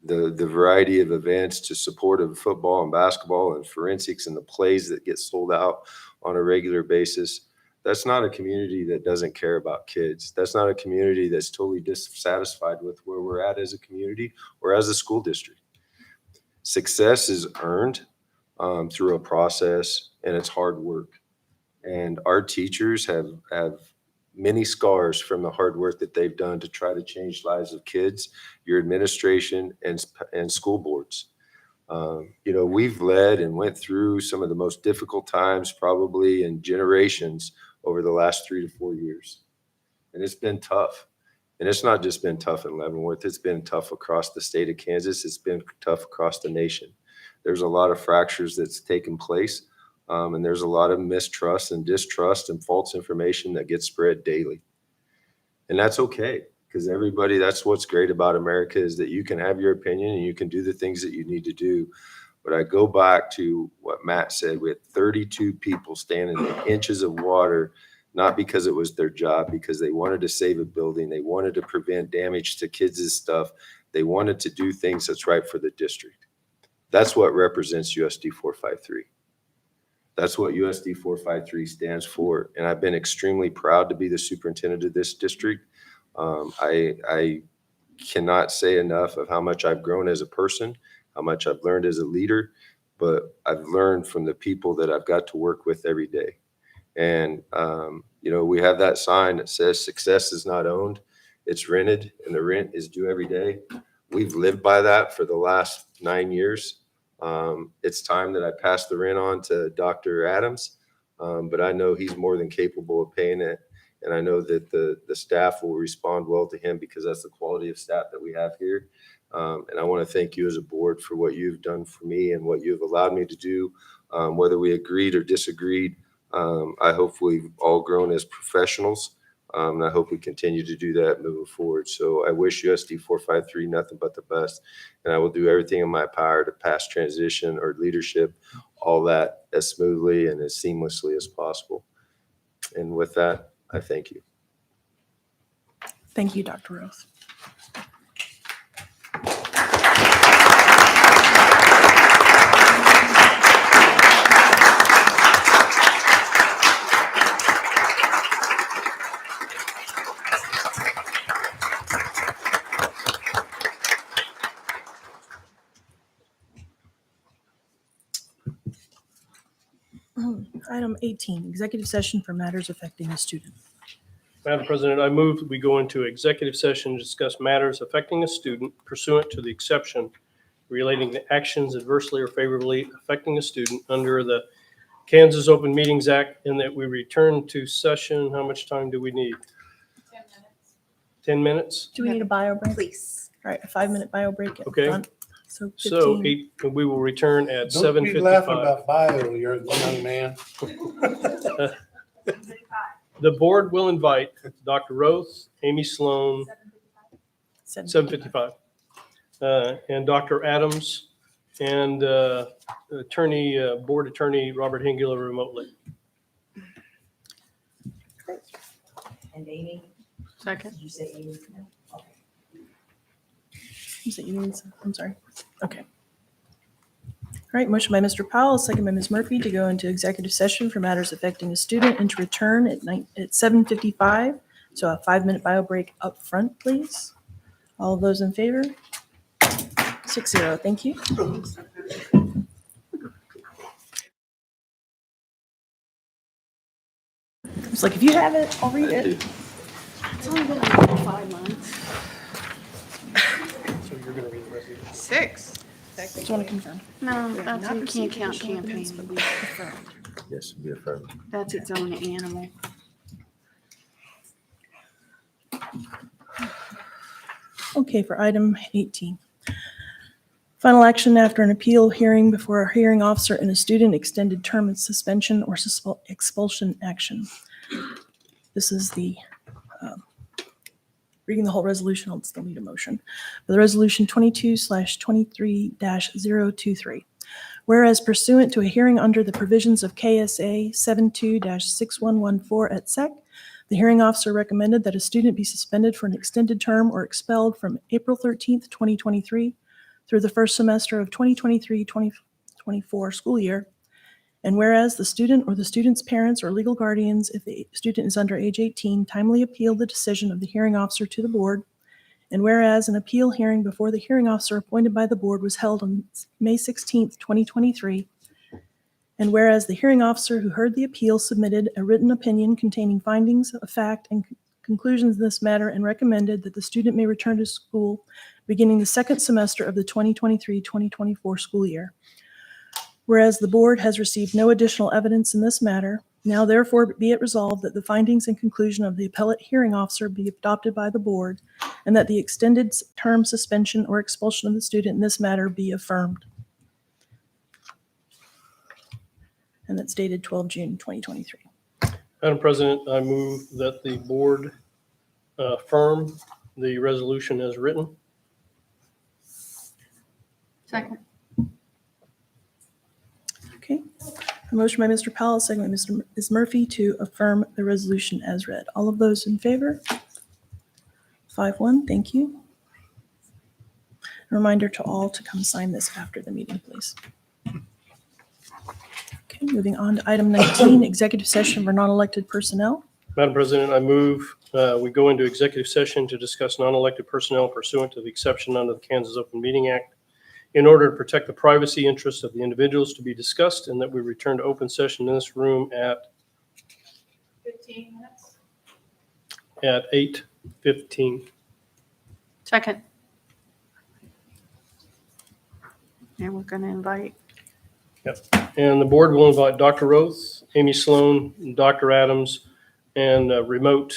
the variety of events to support of football and basketball and forensics and the plays that get sold out on a regular basis. That's not a community that doesn't care about kids. That's not a community that's totally dissatisfied with where we're at as a community or as a school district. Success is earned through a process, and it's hard work. And our teachers have many scars from the hard work that they've done to try to change lives of kids, your administration, and school boards. We've led and went through some of the most difficult times probably in generations over the last 3 to 4 years. And it's been tough. And it's not just been tough in Leavenworth. It's been tough across the state of Kansas. It's been tough across the nation. There's a lot of fractures that's taken place. And there's a lot of mistrust and distrust and false information that gets spread daily. And that's okay, because that's what's great about America, is that you can have your opinion and you can do the things that you need to do. But I go back to what Matt said. We had 32 people standing in inches of water, not because it was their job, because they wanted to save a building. They wanted to prevent damage to kids' stuff. They wanted to do things that's right for the district. That's what represents USD 453. That's what USD 453 stands for. And I've been extremely proud to be the superintendent of this district. I cannot say enough of how much I've grown as a person, how much I've learned as a leader, but I've learned from the people that I've got to work with every day. And, we have that sign that says success is not owned, it's rented, and the rent is due every day. We've lived by that for the last 9 years. It's time that I pass the rent on to Dr. Adams, but I know he's more than capable of paying it. And I know that the staff will respond well to him, because that's the quality of staff that we have here. And I want to thank you as a board for what you've done for me and what you've allowed me to do. Whether we agreed or disagreed, I hope we've all grown as professionals. And I hope we continue to do that moving forward. So I wish USD 453 nothing but the best. And I will do everything in my power to pass transition or leadership, all that as smoothly and as seamlessly as possible. And with that, I thank you. Thank you, Dr. Roth. Item 18, executive session for matters affecting a student. Madam President, I move that we go into executive session to discuss matters affecting a student pursuant to the exception relating to actions adversely or favorably affecting a student under the Kansas Open Meetings Act, and that we return to session. How much time do we need? 10 minutes. 10 minutes? Do we need a bio break? Please. All right, a 5-minute bio break. at Okay. front. So 15. So we will return at Don't be laughing 7:55. about bio, you're a young man. The board will invite Dr. Roth, Amy Sloan, 7:55, and Dr. Adams and board attorney Robert Hingula remotely. And Amy, Second. did you say Amy? Is that you mean? I'm sorry. Okay. All right, motion by Mr. Powell, second by Ms. Murphy to go into executive session for matters affecting a student and to return at 7:55. So a 5-minute bio break up front, please. All of those in favor? 6-0, thank you. It's like, if you have it, I'll read it. It's only been like 5 months. So you're going to read the resolution. 6. Just want to confirm. No, We have that's, not you received can't count additional evidence, campaign. but we confirmed. Yes, be affirmed. That's its own animal. Okay, for item 18. Final action after an appeal hearing before a hearing officer and a student extended term of suspension or expulsion action. This is the, reading the whole resolution, I'll still need a motion. For the resolution 22/23-023. Whereas pursuant to a hearing under the provisions of KSA 72-6114 et sec, the hearing officer recommended that a student be suspended for an extended term or expelled from April 13th, 2023 through the first semester of 2023-2024 school year. And whereas the student or the student's parents or legal guardians, if the student is under age 18, timely appeal the decision of the hearing officer to the board. And whereas an appeal hearing before the hearing officer appointed by the board was held on May 16th, 2023. And whereas the hearing officer who heard the appeal submitted a written opinion containing findings of fact and conclusions in this matter and recommended that the student may return to school beginning the second semester of the 2023-2024 school year. Whereas the board has received no additional evidence in this matter, now therefore be it resolved that the findings and conclusion of the appellate hearing officer be adopted by the board and that the extended term suspension or expulsion of the student in this matter be affirmed. And that's dated 12 June 2023. Madam President, I move that the board affirm the resolution as written. Second. Okay. A motion by Mr. Powell, second by Ms. Murphy to affirm the resolution as read. All of those in favor? 5-1, thank you. A reminder to all to come sign this after the meeting, please. Okay, moving on to item 19, executive session for non-elected personnel. Madam President, I move we go into executive session to discuss non-elected personnel pursuant to the exception under the Kansas Open Meeting Act in order to protect the privacy interests of the individuals to be discussed, and that we return to open session in this room at 15 minutes. at 8:15. Second. And we're going to invite. And the board will invite Dr. Roth, Amy Sloan, Dr. Adams, and remote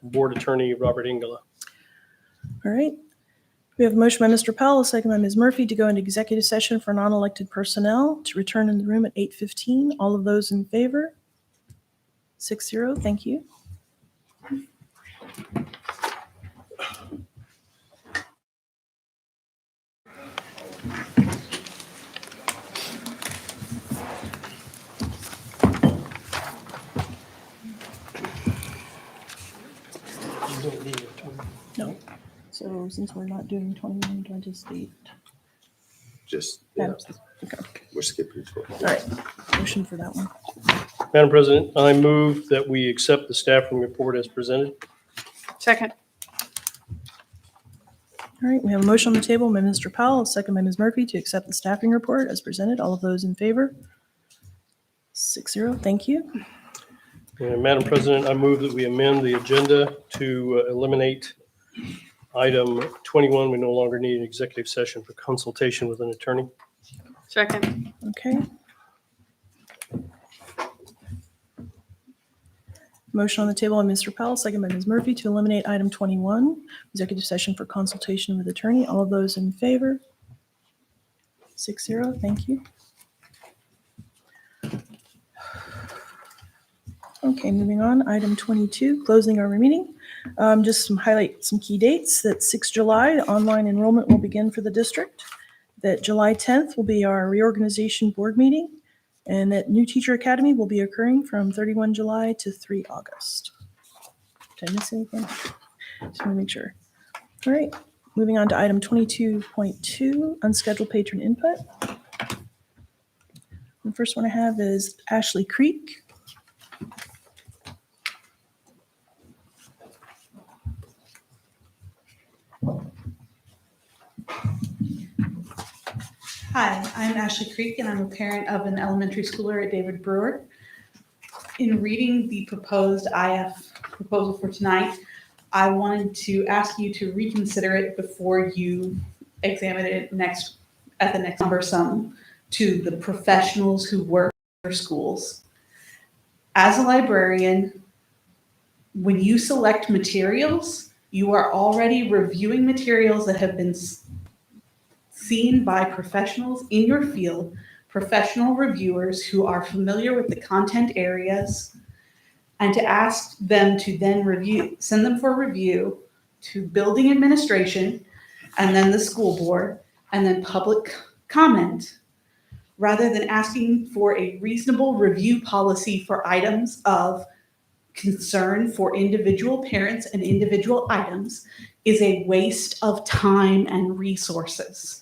board attorney Robert Ingela. All right. We have a motion by Mr. Powell, a second by Ms. Murphy to go into executive session for non-elected personnel to return in the room at 8:15. All of those in favor? 6-0, thank you. No. So since we're not doing 21, do I just state? Just, yeah, Okay, we're skipping 12. all right. Motion for that one. Madam President, I move that we accept the staffing report as presented. Second. All right, we have a motion on the table by Mr. Powell, a second by Ms. Murphy to accept the staffing report as presented. All of those in favor? 6-0, thank you. And Madam President, I move that we amend the agenda to eliminate item 21. We no longer need an executive session for consultation with an attorney. Second. Okay. Motion on the table by Mr. Powell, second by Ms. Murphy to eliminate item 21, executive session for consultation with attorney. All of those in favor? 6-0, thank you. Okay, moving on, item 22, closing our meeting. Just highlight some key dates. That 6 July, online enrollment will begin for the district. That July 10th will be our reorganization board meeting. And that New Teacher Academy will be occurring from 31 July to 3 August. Did I miss anything? Just want to make sure. All right, moving on to item 22.2, unscheduled patron input. The first one I have is Ashley Creek. Hi, I'm Ashley Creek, and I'm a parent of an elementary schooler at David Brewer. In reading the proposed IF proposal for tonight, I wanted to ask you to reconsider it before you examine it at the next cumbersome to the professionals who work for schools. As a librarian, when you select materials, you are already reviewing materials that have been seen by professionals in your field, professional reviewers who are familiar with the content areas, and to ask them to then send them for review to building administration, and then the school board, and then public comment, rather than asking for a reasonable review policy for items of concern for individual parents and individual items, is a waste of time and resources.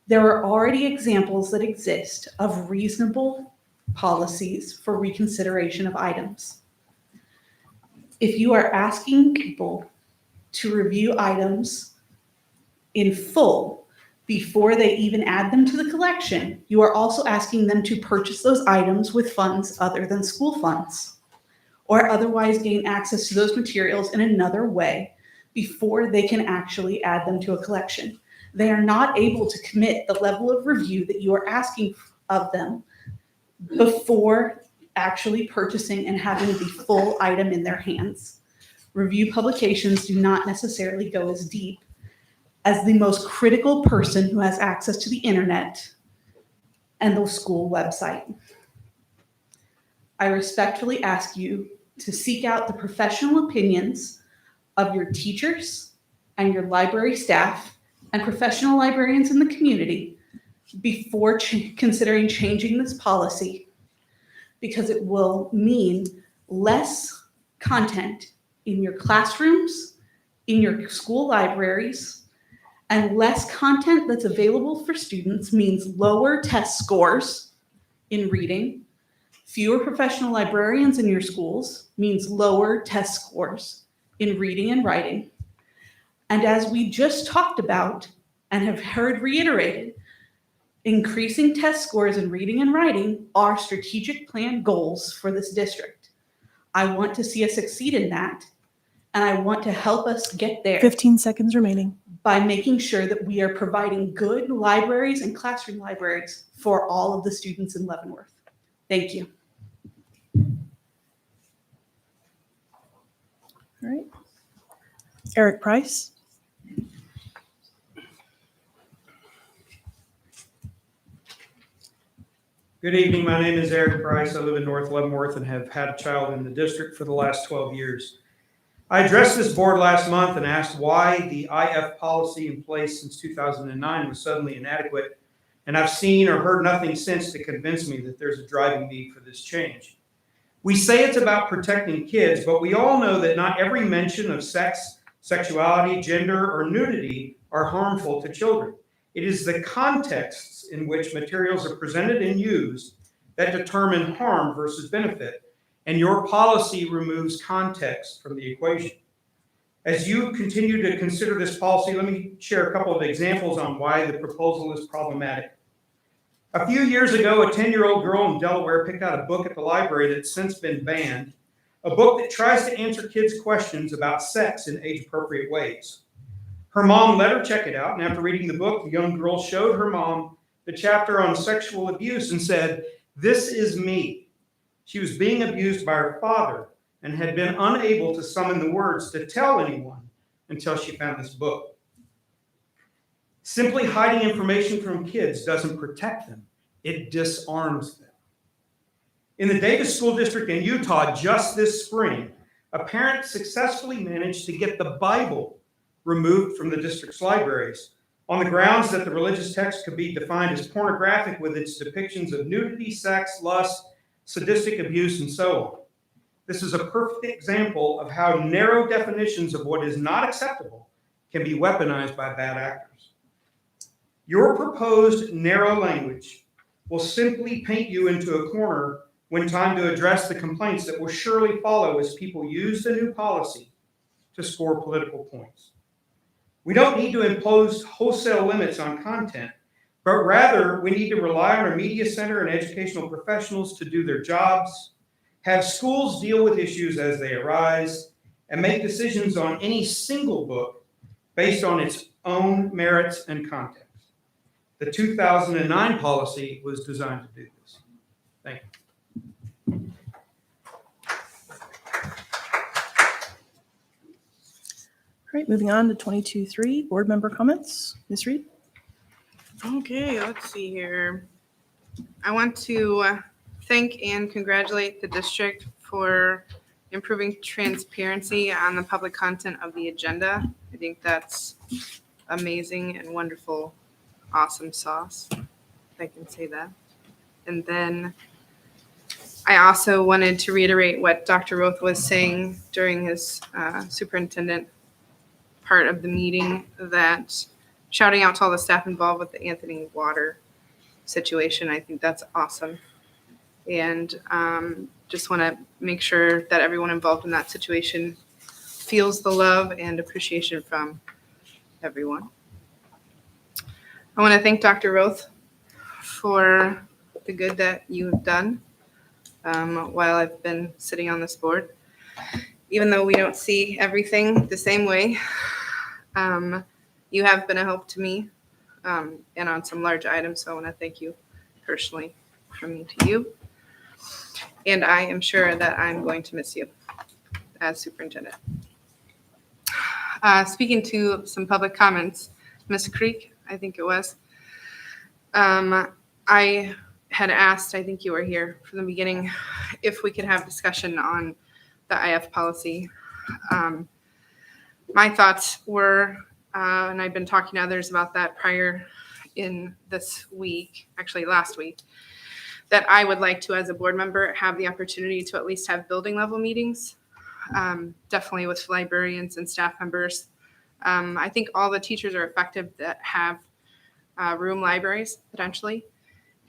There are already examples that exist of reasonable policies for reconsideration of items. If you are asking people to review items in full before they even add them to the collection, you are also asking them to purchase those items with funds other than school funds, or otherwise gain access to those materials in another way before they can actually add them to a collection. They are not able to commit the level of review that you are asking of them before actually purchasing and having the full item in their hands. Review publications do not necessarily go as deep as the most critical person who has access to the internet and the school website. I respectfully ask you to seek out the professional opinions of your teachers and your library staff and professional librarians in the community before considering changing this policy, because it will mean less content in your classrooms, in your school libraries, and less content that's available for students means lower test scores in reading. Fewer professional librarians in your schools means lower test scores in reading and writing. And as we just talked about and have heard reiterated, increasing test scores in reading and writing are strategic plan goals for this district. I want to see us succeed in that, and I want to help us get there 15 seconds remaining. by making sure that we are providing good libraries and classroom libraries for all of the students in Leavenworth. Thank you. All right. Eric Price. Good evening. My name is Eric Price. I live in North Leavenworth and have had a child in the district for the last 12 years. I addressed this board last month and asked why the IF policy in place since 2009 was suddenly inadequate, and I've seen or heard nothing since to convince me that there's a driving need for this change. We say it's about protecting kids, but we all know that not every mention of sex, sexuality, gender, or nudity are harmful to children. It is the contexts in which materials are presented and used that determine harm versus benefit, and your policy removes context from the equation. As you continue to consider this policy, let me share a couple of examples on why the proposal is problematic. A few years ago, a 10-year-old girl in Delaware picked out a book at the library that's since been banned, a book that tries to answer kids' questions about sex in age-appropriate ways. Her mom let her check it out, and after reading the book, the young girl showed her mom the chapter on sexual abuse and said, "This is me." She was being abused by her father and had been unable to summon the words to tell anyone until she found this book. Simply hiding information from kids doesn't protect them, it disarms them. In the Davis School District in Utah just this spring, a parent successfully managed to get the Bible removed from the district's libraries on the grounds that the religious text could be defined as pornographic with its depictions of nudity, sex, lust, sadistic abuse, and so on. This is a perfect example of how narrow definitions of what is not acceptable can be weaponized by bad actors. Your proposed narrow language will simply paint you into a corner when time to address the complaints that will surely follow as people use the new policy to score political points. We don't need to impose wholesale limits on content, but rather we need to rely on our media center and educational professionals to do their jobs, have schools deal with issues as they arise, and make decisions on any single book based on its own merits and context. The 2009 policy was designed to do this. Thank you. All right, moving on to 22.3, board member comments. Ms. Reed? Okay, let's see here. I want to thank and congratulate the district for improving transparency on the public content of the agenda. I think that's amazing and wonderful, awesome sauce, if I can say that. And then I also wanted to reiterate what Dr. Roth was saying during his superintendent part of the meeting, that shouting out to all the staff involved with the Anthony Water situation. I think that's awesome. And just want to make sure that everyone involved in that situation feels the love and appreciation from everyone. I want to thank Dr. Roth for the good that you have done while I've been sitting on this board. Even though we don't see everything the same way, you have been a help to me and on some large items. So I want to thank you personally from me to you. And I am sure that I'm going to miss you as superintendent. Speaking to some public comments, Ms. Creek, I think it was, I had asked, I think you were here from the beginning, if we could have discussion on the IF policy. My thoughts were, and I've been talking to others about that prior in this week, actually last week, that I would like to, as a board member, have the opportunity to at least have building level meetings, definitely with librarians and staff members. I think all the teachers are effective that have room libraries potentially.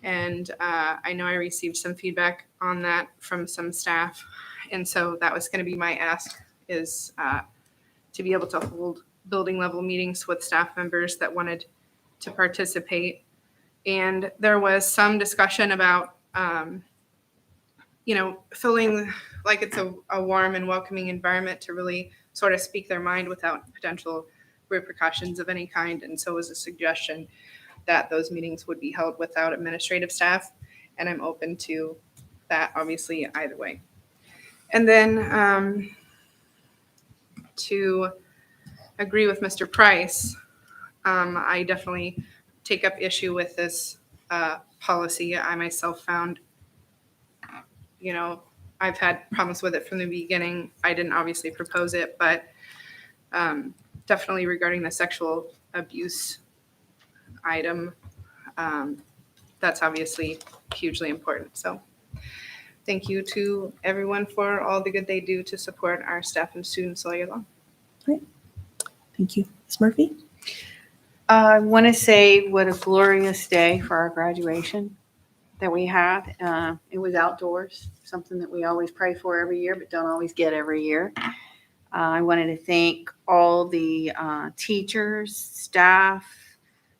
And I know I received some feedback on that from some staff. And so that was going to be my ask, is to be able to hold building level meetings with staff members that wanted to participate. And there was some discussion about, feeling like it's a warm and welcoming environment to really sort of speak their mind without potential repercussions of any kind. And so it was a suggestion that those meetings would be held without administrative staff. And I'm open to that, obviously, either way. And then to agree with Mr. Price, I definitely take up issue with this policy. I myself found, I've had problems with it from the beginning. I didn't obviously propose it, but definitely regarding the sexual abuse item, that's obviously hugely important. So thank you to everyone for all the good they do to support our staff and students all year long. Thank you. Ms. Murphy? I want to say what a glorious day for our graduation that we had. It was outdoors, something that we always pray for every year, but don't always get every year. I wanted to thank all the teachers, staff,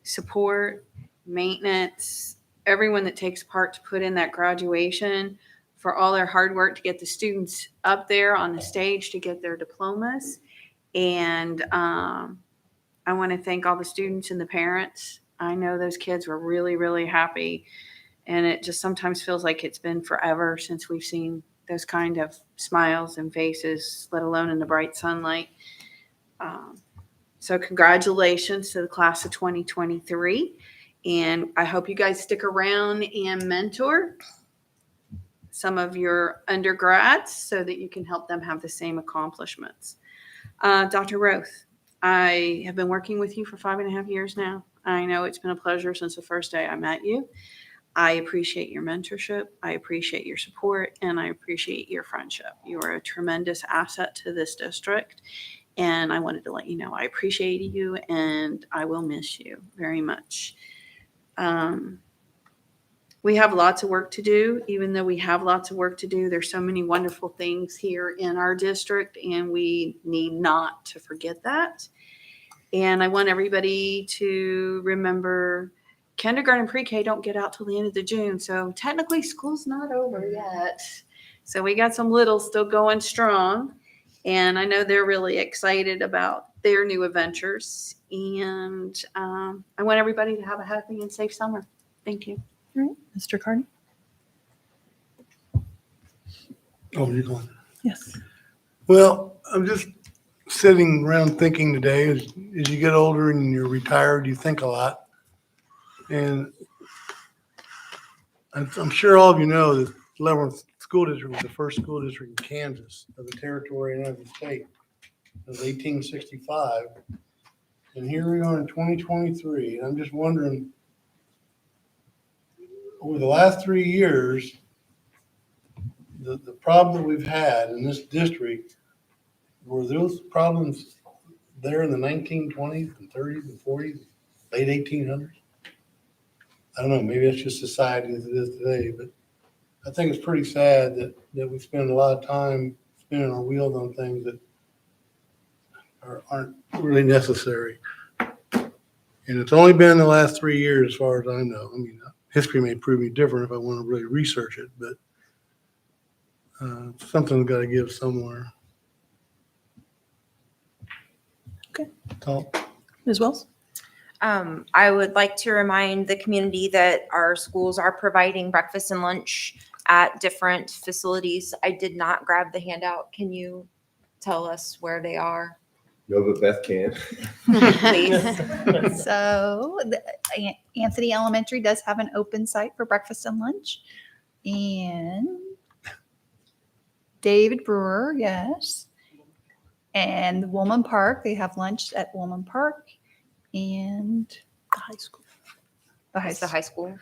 support, maintenance, everyone that takes part to put in that graduation for all their hard work to get the students up there on the stage to get their diplomas. And I want to thank all the students and the parents. I know those kids were really, really happy. And it just sometimes feels like it's been forever since we've seen those kind of smiles and faces, let alone in the bright sunlight. So congratulations to the class of 2023. And I hope you guys stick around and mentor some of your undergrads so that you can help them have the same accomplishments. Dr. Roth, I have been working with you for 5.5 years now. I know it's been a pleasure since the first day I met you. I appreciate your mentorship. I appreciate your support, and I appreciate your friendship. You are a tremendous asset to this district, and I wanted to let you know I appreciate you, and I will miss you very much. We have lots of work to do. Even though we have lots of work to do, there's so many wonderful things here in our district, and we need not to forget that. And I want everybody to remember kindergarten and pre-K don't get out till the end of the June. So technically school's not over yet. So we got some littles still going strong. And I know they're really excited about their new adventures. And I want everybody to have a happy and safe summer. Thank you. All right, Mr. Carney? Oh, you're going. Yes. Well, I'm just sitting around thinking today, as you get older and you're retired, you think a lot. And I'm sure all of you know that Leavenworth School District was the first school district in Kansas of the territory and of the state. It was 1865. And here we are in 2023. And I'm just wondering, over the last 3 years, the problem that we've had in this district, were those problems there in the 1920s and 30s and 40s, late 1800s? I don't know, maybe that's just society as it is today, but I think it's pretty sad that we spend a lot of time spinning our wheels on things that aren't really necessary. And it's only been the last 3 years as far as I know. I mean, history may prove me different if I want to really research it, but something's got to give somewhere. Okay. Talk. Ms. Wells? I would like to remind the community that our schools are providing breakfast and lunch at different facilities. I did not grab the handout. Can you tell us where they are? No, but Beth can. Please. So Anthony Elementary does have an open site for breakfast and lunch. And David Brewer, yes. And Woolman Park, they have lunch at Woolman Park. And The high school. It's the high school.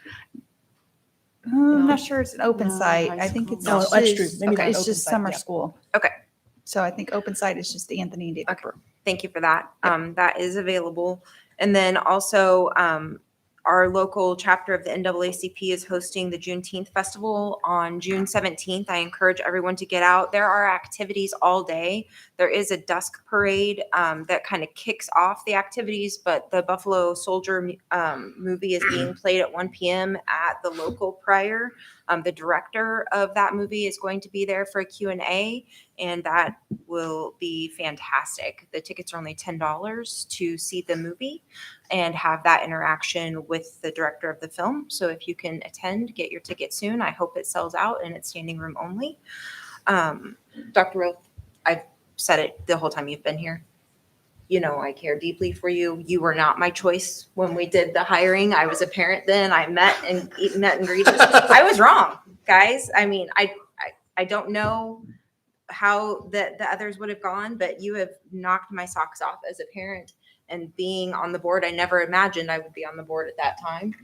I'm not sure it's an open No, site. high I think school. it's No, that's true. just, Maybe okay, not it's open just site, summer yeah. school. Okay. So I think open site is just Anthony and David Brewer. Thank you for that. That is available. And then also, our local chapter of the NAACP is hosting the Juneteenth Festival on June 17th. I encourage everyone to get out. There are activities all day. There is a dusk parade that kind of kicks off the activities, but the Buffalo Soldier movie is being played at 1 p.m. at the local Prior. The director of that movie is going to be there for a Q&A, and that will be fantastic. The tickets are only $10 to see the movie and have that interaction with the director of the film. So if you can attend, get your ticket soon. I hope it sells out and it's standing room only. Dr. Roth, I've said it the whole time you've been here. you know, I care deeply for you. You were not my choice when we did the hiring. I was a parent then. I met and greeted. I was wrong, guys. I mean, I don't know how the others would have gone, but you have knocked my socks off as a parent. And being on the board, I never imagined I would be on the board at that time.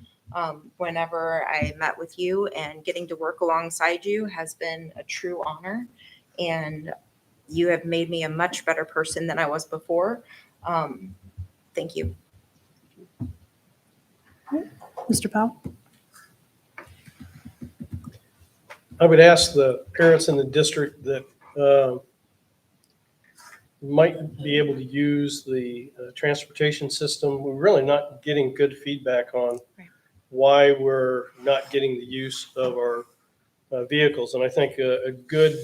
Whenever I met with you, and getting to work alongside you has been a true honor. And you have made me a much better person than I was before. Thank you. Mr. Powell? I would ask the parents in the district that might be able to use the transportation system. We're really not getting good feedback on why we're not getting the use of our vehicles. And I think a good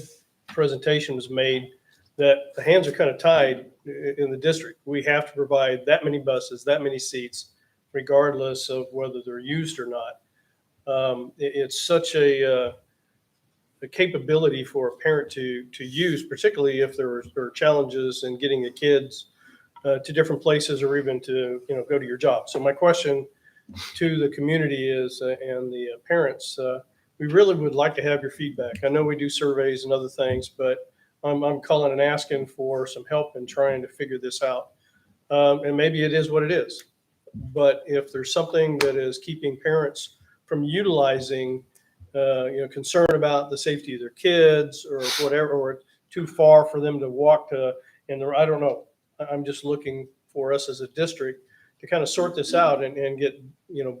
presentation was made that the hands are kind of tied in the district. We have to provide that many buses, that many seats, regardless of whether they're used or not. It's such a capability for a parent to use, particularly if there are challenges in getting the kids to different places or even to go to your job. So my question to the community is and the parents, we really would like to have your feedback. I know we do surveys and other things, but I'm calling and asking for some help in trying to figure this out. And maybe it is what it is. But if there's something that is keeping parents from utilizing, concern about the safety of their kids or whatever, or too far for them to walk to, and I don't know. I'm just looking for us as a district to kind of sort this out and get,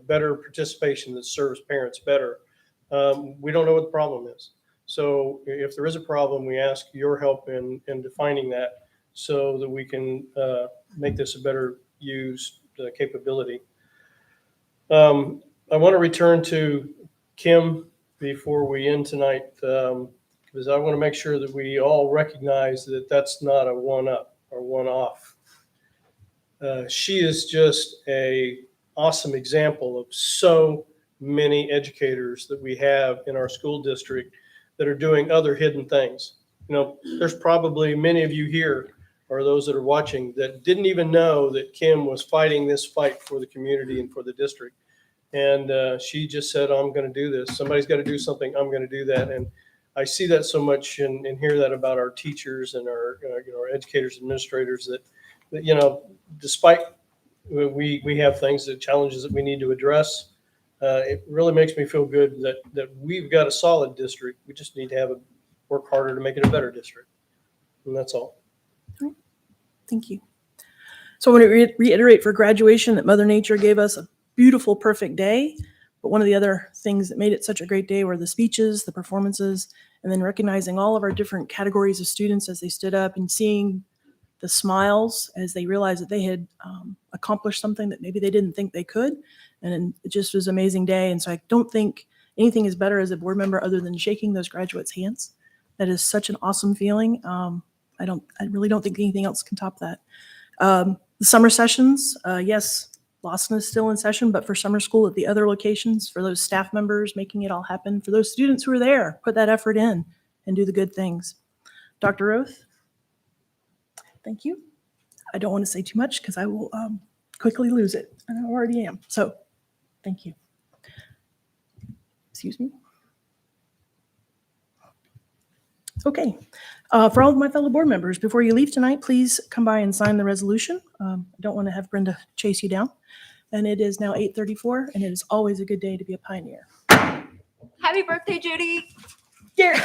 better participation that serves parents better. We don't know what the problem is. So if there is a problem, we ask your help in defining that so that we can make this a better used capability. I want to return to Kim before we end tonight, because I want to make sure that we all recognize that that's not a one-up or one-off. She is just a awesome example of so many educators that we have in our school district that are doing other hidden things. There's probably many of you here or those that are watching that didn't even know that Kim was fighting this fight for the community and for the district. And she just said, I'm going to do this. Somebody's got to do something. I'm going to do that. And I see that so much and hear that about our teachers and our, our educators, administrators that despite we have things, that challenges that we need to address, it really makes me feel good that we've got a solid district. We just need to work harder to make it a better district. And that's all. All right. Thank you. So I want to reiterate for graduation that Mother Nature gave us a beautiful, perfect day. But one of the other things that made it such a great day were the speeches, the performances, and then recognizing all of our different categories of students as they stood up and seeing the smiles as they realized that they had accomplished something that maybe they didn't think they could. And it just was an amazing day. And so I don't think anything is better as a board member other than shaking those graduates' hands. That is such an awesome feeling. I really don't think anything else can top that. The summer sessions, yes, Lawson is still in session, but for summer school at the other locations, for those staff members making it all happen, for those students who are there, put that effort in and do the good things. Dr. Roth, thank you. I don't want to say too much because I will quickly lose it, and I already am. So thank you. Excuse me. Okay. For all of my fellow board members, before you leave tonight, please come by and sign the resolution. I don't want to have Brenda chase you down. And it is now 8:34, and it is always a good day to be a pioneer. Happy birthday, Judy. Yeah.